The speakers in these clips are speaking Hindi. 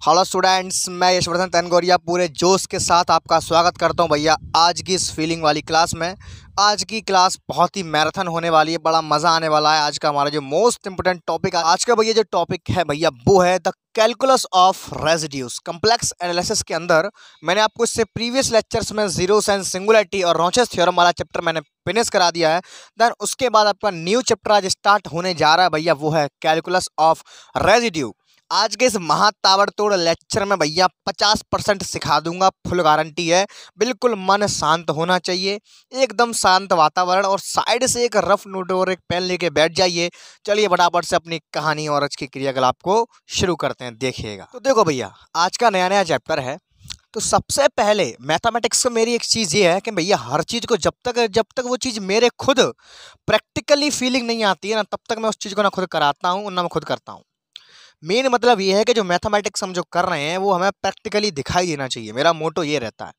हेलो स्टूडेंट्स, मैं यशवर्धन तनगोरिया पूरे जोश के साथ आपका स्वागत करता हूं भैया आज की इस फीलिंग वाली क्लास में। आज की क्लास बहुत ही मैराथन होने वाली है, बड़ा मज़ा आने वाला है। आज का हमारा जो मोस्ट इंपोर्टेंट टॉपिक है आज का भैया जो टॉपिक है भैया वो है the calculus of residues. Complex analysis के अंदर मैंने आपको इससे प्रीवियस लेक्चर्स में जीरोस एंड सिंगुलरिटी और रोंचेस थ्योरम वाला चैप्टर मैंने फिनिश करा दिया है। देन उसके बाद आपका न्यू चैप्टर आज स्टार्ट होने जा रहा है भैया, वो है कैलकुलस ऑफ रेजिड्यू। आज के इस महाताबड़तोड़ लेक्चर में भैया 50% सिखा दूंगा, फुल गारंटी है। बिल्कुल मन शांत होना चाहिए, एकदम शांत वातावरण, और साइड से एक रफ नोट और एक पेन लेके बैठ जाइए। चलिए फटाफट से अपनी कहानी और आज की क्रियाकलाप को शुरू करते हैं, देखिएगा। तो देखो भैया, आज का नया नया चैप्टर है। तो सबसे पहले मैथमेटिक्स में मेरी एक चीज़ ये है कि भैया हर चीज़ को जब तक वो चीज़ मेरे खुद प्रैक्टिकली फीलिंग नहीं आती है ना, तब तक मैं उस चीज़ को ना खुद कराता हूँ ना मैं खुद करता हूँ। मेन मतलब ये है कि जो मैथमेटिक्स हम जो कर रहे हैं वो हमें प्रैक्टिकली दिखाई देना चाहिए, मेरा मोटो ये रहता है।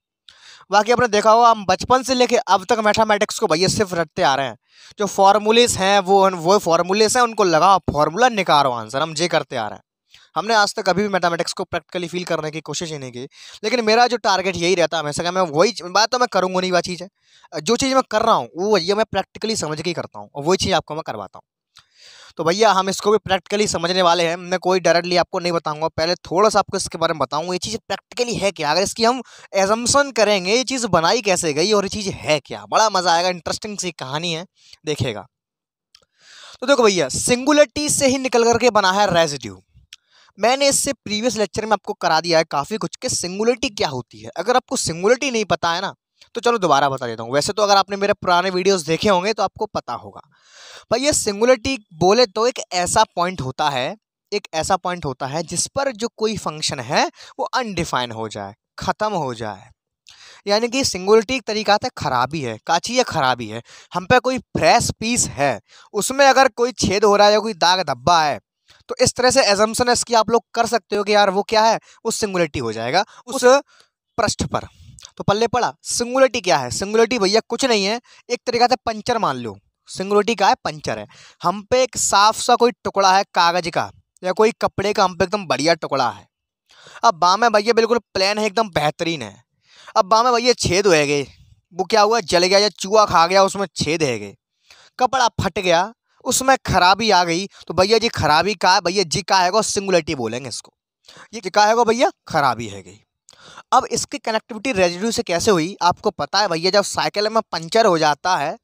बाकी आपने देखा होगा हम बचपन से लेके अब तक मैथमेटिक्स को भैया सिर्फ रटते आ रहे हैं। जो फॉर्मूलेस हैं वो फॉर्मूलेस हैं, उनको लगाओ फॉर्मूला निकालो आंसर, हम ये करते आ रहे हैं। हमने आज तक कभी भी मैथमेटिक्स को प्रैक्टिकली फील करने की कोशिश ही नहीं की। लेकिन मेरा जो टारगेट यही रहता है हमेशा कि मैं वही बात तो मैं करूँगा नहीं, वह चीज़ है जो चीज़ मैं कर रहा हूँ वो भैया मैं प्रैक्टिकली समझ के ही करता हूँ, और वही चीज़ आपको मैं करवाता हूँ। तो भैया हम इसको भी प्रैक्टिकली समझने वाले हैं। मैं कोई डायरेक्टली आपको नहीं बताऊंगा, पहले थोड़ा सा आपको इसके बारे में बताऊंगा ये चीज़ प्रैक्टिकली है क्या। अगर इसकी हम एजम्पशन करेंगे ये चीज़ बनाई कैसे गई और ये चीज़ है क्या, बड़ा मज़ा आएगा। इंटरेस्टिंग सी कहानी है, देखिएगा। तो देखो भैया, सिंगुलरिटी से ही निकल करके बना है रेजिड्यू। मैंने इससे प्रीवियस लेक्चर में आपको करा दिया है काफ़ी कुछ कि सिंगुलरिटी क्या होती है। अगर आपको सिंगुलरिटी नहीं पता है ना, तो चलो दोबारा बता देता हूँ। वैसे तो अगर आपने मेरे पुराने वीडियोस देखे होंगे तो आपको पता होगा। भाई ये सिंगुलरिटी बोले तो एक ऐसा पॉइंट होता है, जिस पर जो कोई फंक्शन है वो अनडिफाइन हो जाए, ख़त्म हो जाए। यानी कि सिंगुलरिटी एक तरीका है खराबी है, काची है खराबी है। हम पे कोई फ्रेश पीस है, उसमें अगर कोई छेद हो रहा है या कोई दाग धब्बा है, तो इस तरह से एजम्पशन इसकी आप लोग कर सकते हो कि यार वो क्या है, वो सिंगुलरिटी हो जाएगा उस पृष्ठ पर। तो पल्ले पड़ा सिंगुलरिटी क्या है। सिंगुलरिटी भैया कुछ नहीं है, एक तरीका से पंचर मान लो। सिंगुलरिटी का है पंचर है। हम पे एक साफ सा कोई टुकड़ा है कागज का या कोई कपड़े का, हम पे एकदम बढ़िया टुकड़ा है। अब बाँ में भैया बिल्कुल प्लेन है, एकदम बेहतरीन है। अब बाँ में भैया छेद हो गए, वो क्या हुआ, जल गया या चूहा खा गया, उसमें छेद है गए, कपड़ा फट गया, उसमें खराबी आ गई। तो भैया जी खराबी का है, भैया जी का है सिंगुलरिटी बोलेंगे इसको। ये क्या है भैया, खराबी है गई। अब इसकी कनेक्टिविटी रेजिड्यू से कैसे हुई आपको पता है भैया, जब साइकिल में पंचर हो जाता है,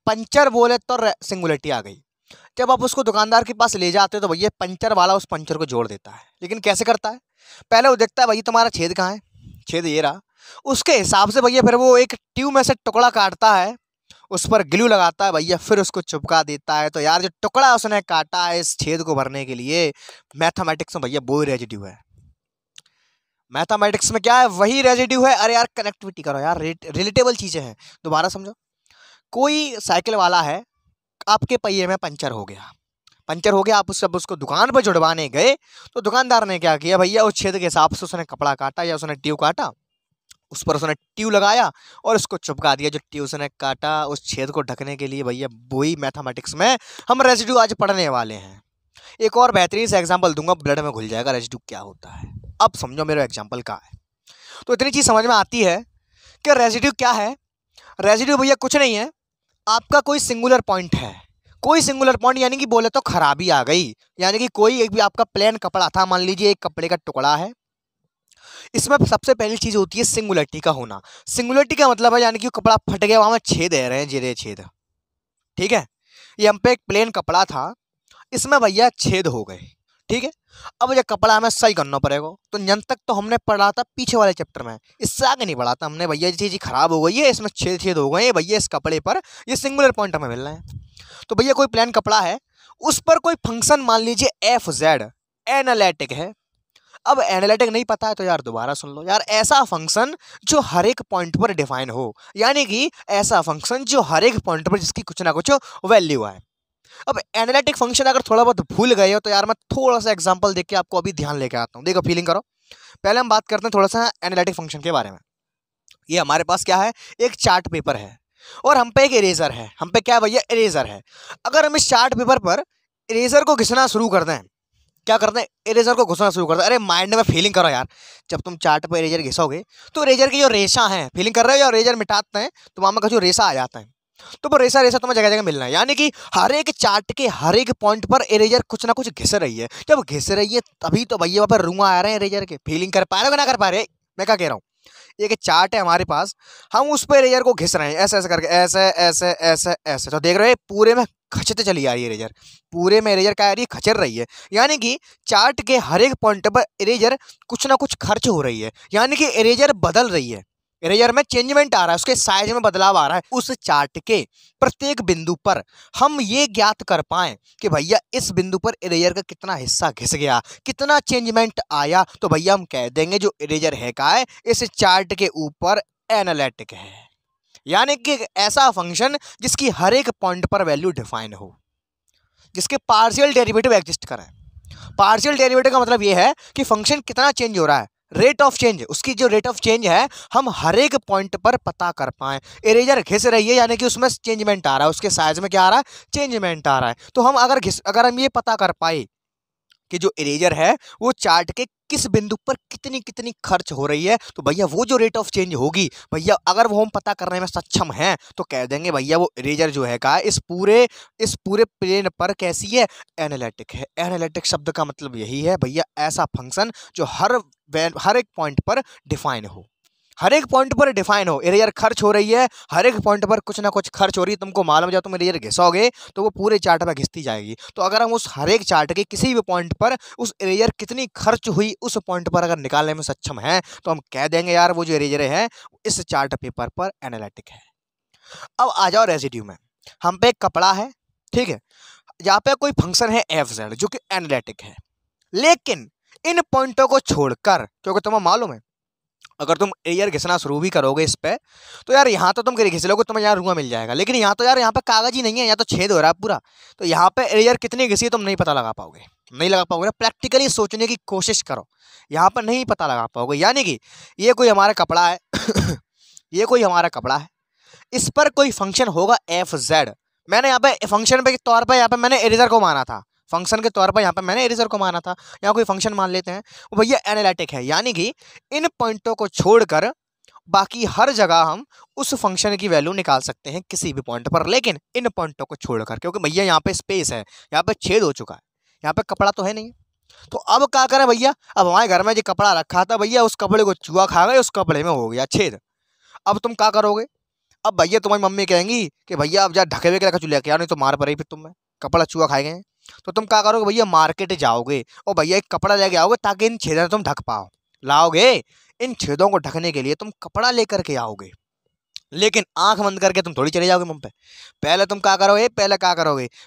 पंचर बोले तो सिंगुलरिटी आ गई। जब आप उसको दुकानदार के पास ले जाते हो तो भैया पंचर वाला उस पंचर को जोड़ देता है। लेकिन कैसे करता है, पहले वो देखता है भैया तुम्हारा छेद कहाँ है, छेद ये रहा। उसके हिसाब से भैया फिर वो एक ट्यूब में से टुकड़ा काटता है, उस पर ग्लू लगाता है भैया, फिर उसको चिपका देता है। तो यार जो टुकड़ा उसने काटा है इस छेद को भरने के लिए, मैथमेटिक्स में भैया वो रेजिड्यू है। मैथमेटिक्स में क्या है, वही रेजिड्यू है। अरे यार कनेक्टिविटी करो यार, रिलेटेबल चीज़ें हैं, दोबारा समझो। कोई साइकिल वाला है, आपके पहिए में पंचर हो गया, आप उसको दुकान पर जुड़वाने गए, तो दुकानदार ने क्या किया भैया, उस छेद के हिसाब से उसने कपड़ा काटा या उसने ट्यूब काटा, उस पर उसने ट्यूब लगाया और उसको चिपका दिया। जो ट्यूब उसने काटा उस छेद को ढकने के लिए, भैया वही मैथमेटिक्स में हम रेजिड्यू आज पढ़ने वाले हैं। एक और बेहतरीन सा एग्जाम्पल दूंगा, ब्लड में घुल जाएगा रेजिड्यू क्या होता है। अब समझो मेरा एग्जाम्पल क्या है। तो इतनी चीज़ समझ में आती है कि रेजिड्यू क्या है। रेजिड्यू भैया कुछ नहीं है, आपका कोई सिंगुलर पॉइंट है, कोई सिंगुलर पॉइंट, यानी कि बोले तो खराबी आ गई। यानी कि कोई एक भी आपका प्लेन कपड़ा था, मान लीजिए एक कपड़े का टुकड़ा है, इसमें सबसे पहली चीज़ होती है सिंगुलरिटी का होना। सिंगुलरिटी का मतलब है यानी कि कपड़ा फट गया, वहाँ में छेद है रहे हैं, जीरे छेद, ठीक है। ये हम पे एक प्लेन कपड़ा था, इसमें भैया छेद हो गए, ठीक है। अब ये कपड़ा हमें सही करना पड़ेगा। तो जन तक तो हमने पढ़ा था पीछे वाले चैप्टर में, इससे आगे नहीं पढ़ा था हमने। भैया ये चीज़ खराब हो गई है, इसमें छेद छेद हो गए हैं भैया, इस कपड़े पर ये सिंगुलर पॉइंट हमें मिल रहे हैं। तो भैया कोई प्लेन कपड़ा है, उस पर कोई फंक्शन मान लीजिए एफ जेड एनालिटिक है। अब एनालिटिक नहीं पता है तो यार दोबारा सुन लो यार, ऐसा फंक्शन जो हर एक पॉइंट पर डिफाइन हो, यानी कि ऐसा फंक्शन जो हर एक पॉइंट पर जिसकी कुछ ना कुछ वैल्यू है। अब एनालिटिक फंक्शन अगर थोड़ा बहुत भूल गए हो तो यार मैं थोड़ा सा एग्जांपल देके आपको अभी ध्यान लेके आता हूँ, देखो फीलिंग करो। पहले हम बात करते हैं थोड़ा सा एनालिटिक फंक्शन के बारे में। ये हमारे पास क्या है, एक चार्ट पेपर है और हम पे एक इरेजर है। हम पे क्या है भैया, इरेजर है। अगर हम इस चार्ट पेपर पर इरेजर को घिसना शुरू कर दें क्या करते हैं, इरेजर को घुसना शुरू करते हैं। अरे माइंड में फीलिंग करो यार, जब तुम चार्ट पर इरेजर घिसोगे तो इरेजर की जो रेशा है, फीलिंग कर रहे हो, या इरेजर मिटाते हैं तो वहां का जो रेशा आ जाता है, तो वो रेसा रेसा तुम्हें जगह जगह मिलना है। यानी कि हर एक चार्ट के हर एक पॉइंट पर इरेजर कुछ ना कुछ घिस रही है। जब घिस रही है तभी तो भैया वहां पर रुआ आ रहे हैं इरेजर के। फीलिंग कर पा रहे हो ना कर पा रहे, मैं क्या कह रहा हूँ, एक चार्ट है हमारे पास, हम उस पर इरेजर को घिस रहे हैं ऐसे ऐसे करके, ऐसे ऐसे ऐसे ऐसे, तो देख रहे हैं पूरे में खचते चली आ रही है इरेजर, पूरे में इरेजर क्या आ रही है, खचर रही है। यानी कि चार्ट के हर एक पॉइंट पर इरेजर कुछ ना कुछ खर्च हो रही है, यानी कि इरेजर बदल रही है, इरेजर में चेंजमेंट आ रहा है, उसके साइज में बदलाव आ रहा है। उस चार्ट के प्रत्येक बिंदु पर हम ये ज्ञात कर पाएं कि भैया इस बिंदु पर इरेजर का कितना हिस्सा घिस गया, कितना चेंजमेंट आया, तो भैया हम कह देंगे जो इरेजर है का है इस चार्ट के ऊपर एनालिटिक है। यानी कि एक ऐसा फंक्शन जिसकी हर एक पॉइंट पर वैल्यू डिफाइन हो, जिसके पार्शियल डेरिवेटिव एग्जिस्ट करें। पार्शियल डेरिवेटिव का मतलब ये है कि फंक्शन कितना चेंज हो रहा है, रेट ऑफ चेंज, उसकी जो रेट ऑफ चेंज है हम हर एक पॉइंट पर पता कर पाए। इरेजर घिस रही है यानी कि उसमें चेंजमेंट आ रहा है, उसके साइज में क्या आ रहा है, चेंजमेंट आ रहा है। तो हम अगर हम ये पता कर पाए कि जो इरेजर है वो चार्ट के किस बिंदु पर कितनी कितनी खर्च हो रही है, तो भैया वो जो रेट ऑफ चेंज होगी भैया अगर वो हम पता करने में सक्षम हैं तो कह देंगे भैया वो इरेजर जो है का इस पूरे प्लेन पर कैसी है, एनालिटिक है। एनालिटिक शब्द का मतलब यही है भैया ऐसा फंक्शन जो हर एक पॉइंट पर डिफाइन हो, हर एक पॉइंट पर डिफाइन हो। इरेजर खर्च हो रही है, हर एक पॉइंट पर कुछ ना कुछ खर्च हो रही है, तुमको मालूम, जब तुम इरेजर घिसोगे तो वो पूरे चार्ट में घिसती जाएगी। तो अगर हम उस हर एक चार्ट के किसी भी पॉइंट पर उस इरेजर कितनी खर्च हुई उस पॉइंट पर अगर निकालने में सक्षम है तो हम कह देंगे यार वो जो इरेजर है इस चार्ट पेपर पर एनालिटिक है। अब आ जाओ रेजिड्यू में। हम पे एक कपड़ा है, ठीक है, यहाँ पे कोई फंक्शन है एफ जेड जो कि एनालिटिक है, लेकिन इन पॉइंटों को छोड़कर, क्योंकि तुम्हें मालूम है अगर तुम एयर घिसना शुरू भी करोगे इस पे तो यार यहाँ तो तुम घिस लोगे, तुम्हें यार रुआ मिल जाएगा, लेकिन यहाँ तो यार यहाँ पे कागज ही नहीं है, यहाँ तो छेद हो रहा है पूरा। तो यहाँ पे एयर कितनी घिसी तुम नहीं पता लगा पाओगे, नहीं लगा पाओगे ना। प्रैक्टिकली सोचने की कोशिश करो, यहाँ पर नहीं पता लगा पाओगे। यानी कि ये कोई हमारा कपड़ा है ये कोई हमारा कपड़ा है, इस पर कोई फंक्शन होगा एफ जेड। मैंने यहाँ पे फंक्शन पे तौर पर यहाँ पे मैंने इरेजर को माना था, फंक्शन के तौर पर यहाँ पे मैंने इरेजर को माना था, यहाँ कोई फंक्शन मान लेते हैं, वो भैया एनालिटिक है। यानी कि इन पॉइंटों को छोड़कर बाकी हर जगह हम उस फंक्शन की वैल्यू निकाल सकते हैं किसी भी पॉइंट पर, लेकिन इन पॉइंटों को छोड़कर, क्योंकि भैया यहाँ पे स्पेस है, यहाँ पे छेद हो चुका है, यहाँ पे कपड़ा तो है नहीं। तो अब क्या करें भैया, अब हमारे घर में जो कपड़ा रखा था भैया उस कपड़े को चूहा खा गए, उस कपड़े में हो गया छेद। अब तुम क्या करोगे, अब भैया तुम्हारी मम्मी कहेंगी कि भैया अब जा ढके हुए के रखा लेके आओ, नहीं तो मार पड़ेगी फिर तुम्हें, कपड़ा चूहा खाए गए। तो तुम क्या करोगे भैया, मार्केट जाओगे और भैया एक कपड़ा लेके आओगे ताकि इन छेदों तुम ढक पाओ, लाओगे इन छेदों को ढकने के लिए तुम कपड़ा लेकर के आओगे, लेकिन आंख बंद करके तुम थोड़ी चले जाओगे मुंह पे। पहले तुम क्या करोगे,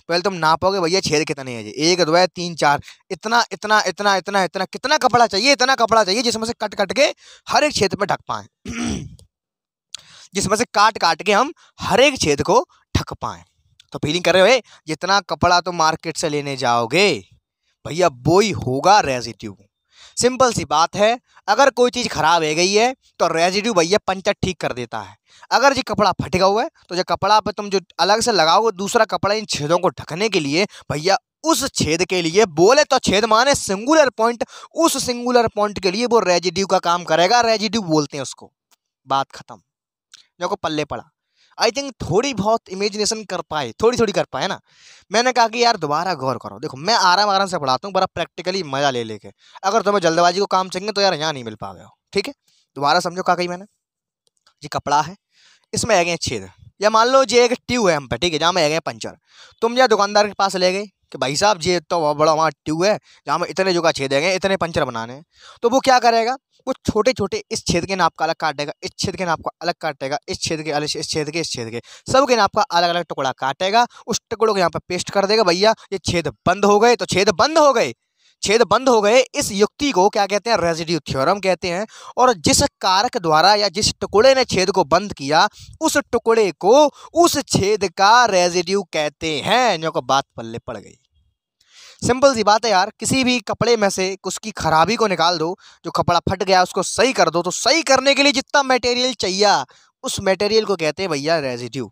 पहले तुम नापोगे भैया छेद कितने हैं, 1 2 3 4, इतना इतना इतना इतना इतना, कितना कपड़ा चाहिए, इतना कपड़ा चाहिए जिसमें से कट कट के हर एक छेद में ढक पाए जिसमें से काट काट के हम हर एक छेद को ढक पाए। तो फीलिंग कर रहे हो, जितना कपड़ा तुम मार्केट से लेने जाओगे भैया वो ही होगा रेजिड्यू। सिंपल सी बात है, अगर कोई चीज़ खराब है गई है तो रेजिड्यू भैया पंचर ठीक कर देता है। अगर ये कपड़ा फट गया हुआ है तो जो कपड़ा पे तुम जो अलग से लगाओगे दूसरा कपड़ा इन छेदों को ढकने के लिए, भैया उस छेद के लिए, बोले तो छेद माने सिंगुलर पॉइंट, उस सिंगुलर पॉइंट के लिए वो रेजिड्यू का काम करेगा, रेजिड्यू बोलते हैं उसको। बात खत्म, जो को पल्ले पड़ा। आई थिंक थोड़ी बहुत इमेजिनेशन कर पाए, थोड़ी थोड़ी कर पाए ना। मैंने कहा कि यार दोबारा गौर करो, देखो मैं आराम आराम से पढ़ाता हूँ, बड़ा प्रैक्टिकली मजा ले लेके। अगर तुम्हें जल्दबाजी को काम चाहिए तो यार यहाँ नहीं मिल पाओगे, ठीक है। दोबारा समझो क्या कही मैंने, ये कपड़ा है, इसमें है गए छेद, या मान लो ये एक ट्यूब है हम पे, ठीक है, जहाँ में है गए पंचर। तुम या दुकानदार के पास ले गए कि भाई साहब ये तो बहुत बड़ा वहाँ ट्यूब है जहाँ में इतने जगह छेद है, इतने पंचर बनाने हैं। तो वो क्या करेगा, वो छोटे छोटे इस छेद के नाप का अलग काटेगा, इस छेद के नाप का अलग काटेगा, इस छेद के अलग, इस छेद के, इस छेद के, सब के नाप का अलग अलग टुकड़ा काटेगा, उस टुकड़ों को यहाँ पे पेस्ट कर देगा। भैया ये छेद बंद हो गए, तो छेद बंद हो गए, छेद बंद हो गए। इस युक्ति को क्या कहते हैं, रेजिड्यू थ्योरम कहते हैं। और जिस कारक द्वारा या जिस टुकड़े ने छेद को बंद किया उस टुकड़े को उस छेद का रेजिड्यू कहते हैं। जो को बात पल्ले पड़ गई। सिंपल सी बात है यार, किसी भी कपड़े में से उसकी खराबी को निकाल दो, जो कपड़ा फट गया उसको सही कर दो, तो सही करने के लिए जितना मटेरियल चाहिए उस मटेरियल को कहते हैं भैया रेजिड्यू।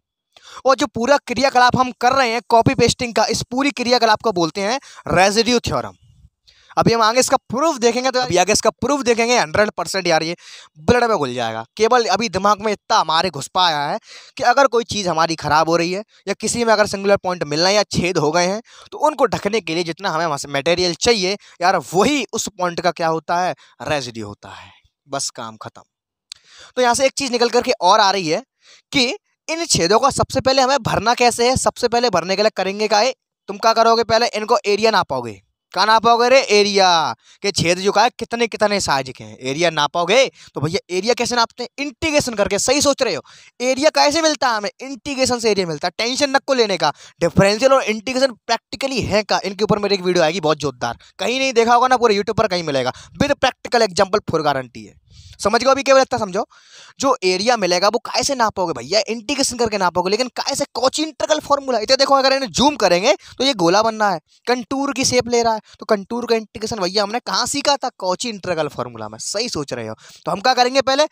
और जो पूरा क्रियाकलाप हम कर रहे हैं कॉपी पेस्टिंग का, इस पूरी क्रियाकलाप को बोलते हैं रेजिड्यू थ्योरम। अभी हम आगे इसका प्रूफ देखेंगे, तो अभी आगे इसका प्रूफ देखेंगे 100% यार ये ब्लड में घुल जाएगा। केवल अभी दिमाग में इतना हमारे घुस पाया है कि अगर कोई चीज़ हमारी खराब हो रही है या किसी में अगर सिंगुलर पॉइंट मिलना है या छेद हो गए हैं, तो उनको ढकने के लिए जितना हमें मटेरियल चाहिए यार, वही उस पॉइंट का क्या होता है, रेजिड्यू होता है। बस काम खत्म। तो यहाँ से एक चीज़ निकल करके और आ रही है कि इन छेदों का सबसे पहले हमें भरना कैसे है। सबसे पहले भरने के लिए करेंगे क्या है, तुम क्या करोगे, पहले इनको एरिया नापोगे। क्या नापोगे रे, एरिया के छेद जो का है कितने कितने साइज के हैं, एरिया नापोगे। तो भैया एरिया कैसे नापते हैं, इंटीग्रेशन करके। सही सोच रहे हो, एरिया कैसे मिलता है हमें, इंटीग्रेशन से एरिया मिलता है। टेंशन नको लेने का, डिफरेंशियल और इंटीग्रेशन प्रैक्टिकली है का, इनके ऊपर मेरी एक वीडियो आएगी बहुत जोरदार, कहीं नहीं देखा होगा ना, पूरे यूट्यूब पर कहीं मिलेगा, with practical example, full guarantee है। समझ गए अभी केवल इतना समझो, जो एरिया मिलेगा वो कैसे नापोगे भैया, इंटीग्रेशन करके नापोगे। लेकिन कैसे, कॉची इंटीग्रल फॉर्मूला। इधर देखो, अगर इन्हें जूम करेंगे तो ये गोला बनना है, कंटूर की शेप ले रहा है, तो कंटूर का इंटीग्रेशन भैया हमने कहाँ सीखा था, कॉची इंटीग्रल फॉर्मूला में। सही सोच रहे हो। तो हम क्या करेंगे, पहले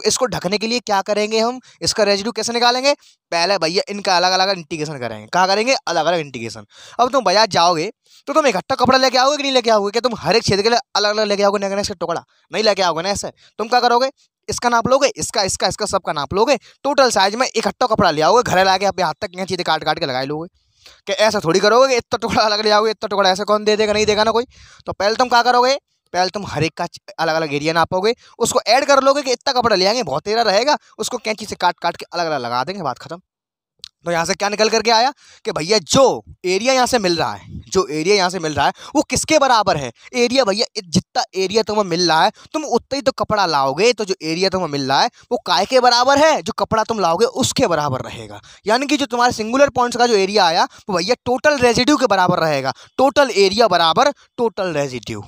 इसको ढकने के लिए क्या करेंगे, हम इसका रेजिड्यू कैसे निकालेंगे, पहले भैया इनका अलग अलग इंटीग्रेशन करेंगे। क्या करेंगे, अलग अलग इंटीग्रेशन। अब तुम बाजार जाओगे तो तुम इकट्ठा कपड़ा लेके आओगे कि नहीं लेके आओगे, क्या तुम हर एक छेद के लिए अलग अलग लेके आओगे, नहीं इसका टुकड़ा नहीं लेके आओगे ना। ऐसे तुम क्या करोगे, इसका नाप लोगे, इसका सबका नाप लोगे, टोटल साइज में इकट्ठा कपड़ा ले आओगे, घर लाके अपने हाथ तक यहाँ चीजें काट काट के लगाई लोगे। कि ऐसा थोड़ी करोगे, इतना टुकड़ा अलग ले आओगे, इतना टुकड़ा ऐसे कौन दे देगा, नहीं देगा ना कोई। तो पहले तुम क्या करोगे, पहले तुम हर एक का अलग अलग एरिया नापोगे, उसको ऐड कर लोगे कि इतना कपड़ा ले आएंगे, बहुत तेरा रहेगा, उसको कैंची से काट काट के अलग अलग लगा देंगे, बात खत्म। तो यहाँ से क्या निकल करके आया कि भैया जो एरिया यहाँ से मिल रहा है, जो एरिया यहाँ से मिल रहा है वो किसके बराबर है, एरिया भैया जितना एरिया तुम्हें मिल रहा है तुम उतना ही तो कपड़ा लाओगे, तो जो एरिया तुम्हें मिल रहा है वो काय के बराबर है, जो कपड़ा तुम लाओगे उसके बराबर रहेगा। यानी कि जो तुम्हारे सिंगुलर पॉइंट्स का जो एरिया आया वो भैया टोटल रेजिड्यू के बराबर रहेगा। टोटल एरिया बराबर टोटल रेजिड्यू।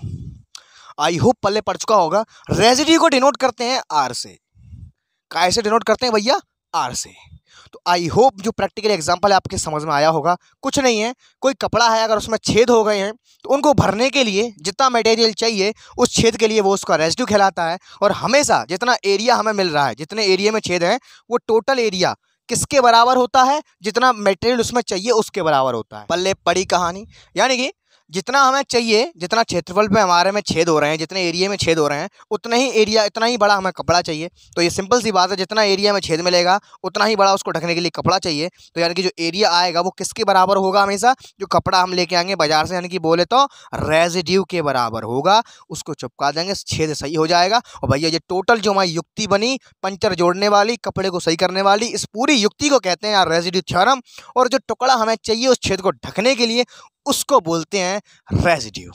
आई होप पल्ले पड़ चुका होगा। रेजिड्यू को डिनोट करते हैं आर से। कैसे डिनोट करते हैं भैया, आर से। तो आई होप जो प्रैक्टिकल एग्जांपल है आपके समझ में आया होगा। कुछ नहीं है, कोई कपड़ा है, अगर उसमें छेद हो गए हैं तो उनको भरने के लिए जितना मटेरियल चाहिए उस छेद के लिए वो उसका रेजिड्यू कहलाता है। और हमेशा जितना एरिया हमें मिल रहा है, जितने एरिया में छेद है, वो टोटल एरिया किसके बराबर होता है, जितना मटेरियल उसमें चाहिए उसके बराबर होता है। पल्ले पड़ी कहानी। यानी कि जितना हमें चाहिए, जितना क्षेत्रफल पे हमारे में छेद हो रहे हैं, जितने एरिया में छेद हो रहे हैं, उतना ही एरिया, इतना ही बड़ा हमें कपड़ा चाहिए। तो ये सिंपल सी बात है, जितना एरिया में छेद मिलेगा उतना ही बड़ा उसको ढकने के लिए कपड़ा चाहिए। तो यानी कि जो एरिया आएगा वो किसके बराबर होगा, हमेशा जो कपड़ा हम लेके आएंगे बाजार से, यानी कि बोले तो रेजिड्यू के बराबर होगा। उसको चिपका देंगे, छेद सही हो जाएगा। और भैया ये टोटल जो हमारी युक्ति बनी, पंचर जोड़ने वाली, कपड़े को सही करने वाली, इस पूरी युक्ति को कहते हैं यार रेजिड्यू थ्योरम। और जो टुकड़ा हमें चाहिए उस छेद को ढकने के लिए, उसको बोलते हैं रेजिड्यू।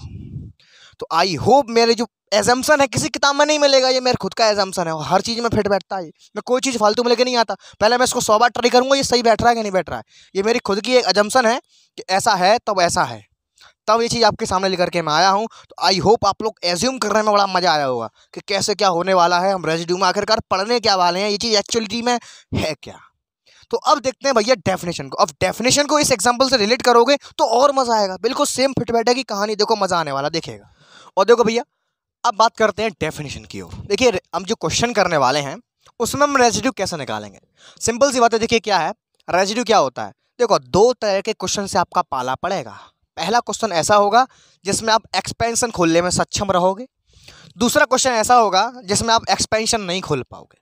तो आई होप मेरे जो एजम्पशन है किसी किताब में नहीं मिलेगा, ये मेरे खुद का एजम्पशन है, हर चीज़ में फिट बैठता है। मैं कोई चीज़ फालतू में लेके नहीं आता, पहले मैं इसको 100 बार ट्राई करूंगा ये सही बैठ रहा है कि नहीं बैठ रहा है। ये मेरी खुद की एक एजम्पशन है कि ऐसा है तब ऐसा है, तब ये चीज़ आपके सामने लेकर के मैं आया हूँ। तो आई होप आप लोग एज्यूम करने में बड़ा मज़ा आया होगा कि कैसे क्या होने वाला है, हम रेजिड्यू में आखिरकार पढ़ने क्या वाले हैं, ये चीज़ एक्चुअलिटी में है क्या। तो अब देखते हैं भैया डेफिनेशन को। अब डेफिनेशन को इस एग्जांपल से रिलेट करोगे तो और मजा आएगा, बिल्कुल सेम फिट बैठेगी कहानी, देखो मजा आने वाला देखेगा। और देखो भैया अब बात करते हैं डेफिनेशन की ओर। देखिए हम जो क्वेश्चन करने वाले हैं उसमें हम रेजिड्यू कैसे निकालेंगे। सिंपल सी बात है, देखिए क्या है रेजिड्यू क्या होता है। देखो दो तरह के क्वेश्चन से आपका पाला पड़ेगा। पहला क्वेश्चन ऐसा होगा जिसमें आप एक्सपेंशन खोलने में सक्षम रहोगे, दूसरा क्वेश्चन ऐसा होगा जिसमें आप एक्सपेंशन नहीं खोल पाओगे।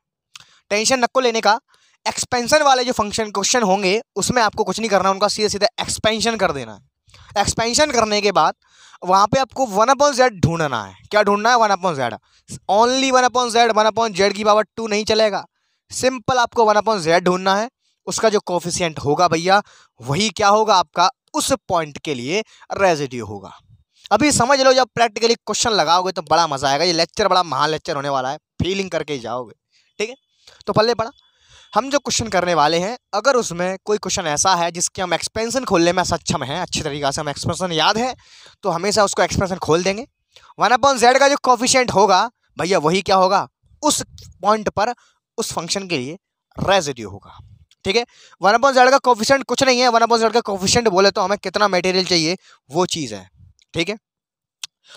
टेंशन नको लेने का, एक्सपेंशन वाले जो फंक्शन क्वेश्चन होंगे उसमें आपको कुछ नहीं करना, उनका सीधे सीधे एक्सपेंशन कर देना है। एक्सपेंशन करने के बाद वहाँ पे आपको 1/z ढूंढना है। क्या ढूंढना है, 1/z, ओनली 1/z, 1/z की पावर 2 नहीं चलेगा, सिंपल आपको 1/z ढूंढना है। उसका जो कोफिशिएंट होगा भैया वही क्या होगा, आपका उस पॉइंट के लिए रेजिड्यू होगा। अभी समझ लो, जब प्रैक्टिकली क्वेश्चन लगाओगे तो बड़ा मजा आएगा। ये लेक्चर बड़ा महान लेक्चर होने वाला है, फीलिंग करके ही जाओगे, ठीक है। तो पल्ले पड़ा, हम जो क्वेश्चन करने वाले हैं अगर उसमें कोई क्वेश्चन ऐसा है जिसके हम एक्सपेंशन खोलने में सक्षम हैं, अच्छी तरीके से हम एक्सपेंशन याद है तो हमेशा उसको एक्सपेंशन खोल देंगे। 1/z का जो कोफिशिएंट होगा भैया वही क्या होगा, उस पॉइंट पर उस फंक्शन के लिए रेजिड्यू होगा, ठीक है। 1/z का कोफिशिएंट कुछ नहीं है, 1/z का कोफिशिएंट बोले तो हमें कितना मटेरियल चाहिए वो चीज़ है, ठीक है।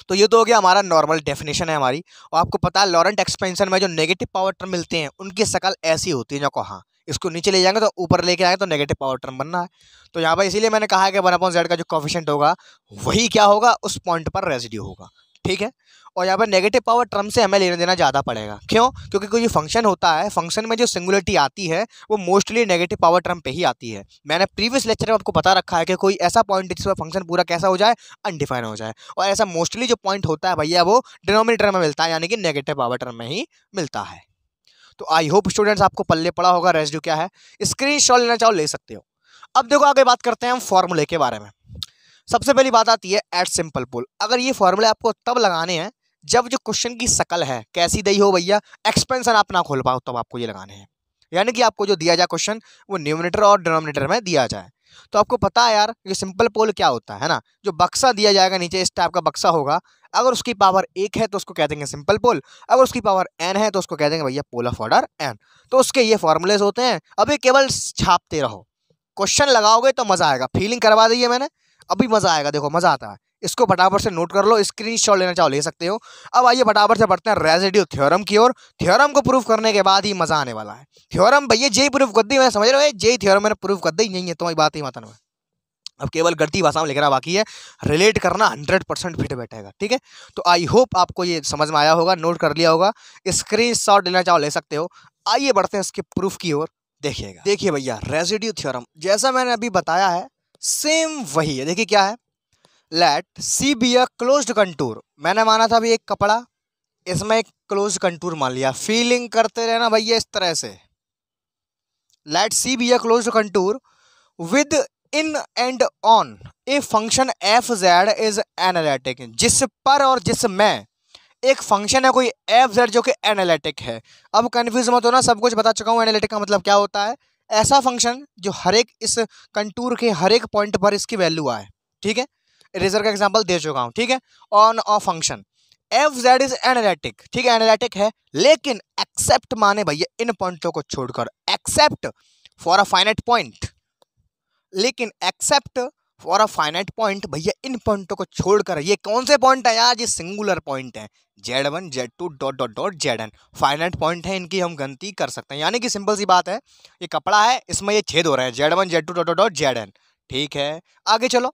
तो ये तो हो गया हमारा नॉर्मल डेफिनेशन है हमारी। और आपको पता है लॉरेंट एक्सपेंशन में जो नेगेटिव पावर टर्म मिलते हैं उनकी शक्ल ऐसी होती है जो हाँ इसको नीचे ले जाएंगे तो ऊपर लेके आएंगे तो नेगेटिव पावर टर्म बनना है। तो यहाँ पर इसीलिए मैंने कहा है कि 1/z का जो कोफिशिएंट होगा वही क्या होगा, उस पॉइंट पर रेजिड्यू होगा, ठीक है। और यहाँ पर नेगेटिव पावर टर्म से हमें लेना देना ज़्यादा पड़ेगा। क्यों? क्योंकि कोई फंक्शन होता है, फंक्शन में जो सिंगुलरिटी आती है वो मोस्टली नेगेटिव पावर टर्म पे ही आती है। मैंने प्रीवियस लेक्चर में आपको बता रखा है कि कोई ऐसा पॉइंट जिस पर फंक्शन पूरा कैसा हो जाए, अनडिफाइन हो जाए। और ऐसा मोस्टली जो पॉइंट होता है भैया वो डिनोमिनेटर में मिलता है, यानी कि नेगेटिव पावर टर्म में ही मिलता है। तो आई होप स्टूडेंट्स आपको पल्ले पड़ा होगा रेसिड्यू क्या है। स्क्रीनशॉट लेना चाहो ले सकते हो। अब देखो आगे बात करते हैं हम फॉर्मूले के बारे में। सबसे पहली बात आती है एट सिंपल पुल। अगर ये फॉर्मूले आपको तब लगाने हैं जब जो क्वेश्चन की शकल है कैसी दी हो भैया, एक्सपेंशन आप ना खोल पाओ, तब आपको ये लगाने हैं। यानी कि आपको जो दिया जाए क्वेश्चन वो न्यूमरेटर और डिनोमिनेटर में दिया जाए। तो आपको पता है यार ये सिंपल पोल क्या होता है ना, जो बक्सा दिया जाएगा नीचे इस टाइप का बक्सा होगा, अगर उसकी पावर 1 है तो उसको कह देंगे सिंपल पोल, अगर उसकी पावर n है तो उसको कह देंगे भैया पोल ऑफ ऑर्डर n। तो उसके ये फॉर्मूलेज होते हैं। अभी केवल छापते रहो, क्वेश्चन लगाओगे तो मजा आएगा। फीलिंग करवा दी है मैंने, अभी मजा आएगा, देखो मजा आता है। इसको फटाफट से नोट कर लो, स्क्रीनशॉट लेना चाहो ले सकते हो। अब आइए फटाफट से बढ़ते हैं रेसिड्यू थ्योरम की ओर। थ्योरम को प्रूफ करने के बाद ही मजा आने वाला है। थ्योरम भैया जेई प्रूफ कर दी, मैं समझ रहे हो, जेई थ्योरम मैंने प्रूफ कर दी, नहीं है तुम्हारी बात ही माता में। अब केवल गणितीय भाषा में लिखना बाकी है, रिलेट करना 100% फिट बैठेगा, ठीक है। तो आई होप आपको ये समझ में आया होगा, नोट कर लिया होगा, स्क्रीनशॉट लेना चाहो ले सकते हो। आइए बढ़ते हैं इसके प्रूफ की ओर। देखिएगा, देखिए भैया रेसिड्यू थ्योरम जैसा मैंने अभी बताया है सेम वही है। देखिए क्या है, let C be a closed contour. मैंने माना था अभी एक कपड़ा, इसमें एक क्लोज कंटूर मान लिया। फीलिंग करते रहना भैया इस तरह से, let C be a closed contour within and on a function f z is analytic. जिस पर और जिस में एक फंक्शन है कोई एफ जेड जो कि एनालिटिक है। अब कंफ्यूज मत होना, सब कुछ बता चुका हूँ एनालिटिक का मतलब क्या होता है। ऐसा फंक्शन जो हर एक इस कंटूर के हर एक पॉइंट पर इसकी वैल्यू आए, ठीक है। इरेजर का एग्जांपल दे चुका हूँ, ठीक है। On off function f z is analytic, ठीक है, एनालिटिक है, लेकिन एक्सेप्ट माने भैया इन पॉइंटों को छोड़कर, except for a finite point, लेकिन except for a finite point भैया इन पॉइंटों को छोड़कर। ये कौन से पॉइंट है यार, ये सिंगुलर पॉइंट है, z1 z2 dot dot dot zn finite point है, इनकी हम गिनती कर सकते हैं। यानी कि सिंपल सी बात है, ये कपड़ा है, इसमें ये छेद हो रहे हैं z1 z2 dot dot dot zn, ठीक है। आगे चलो,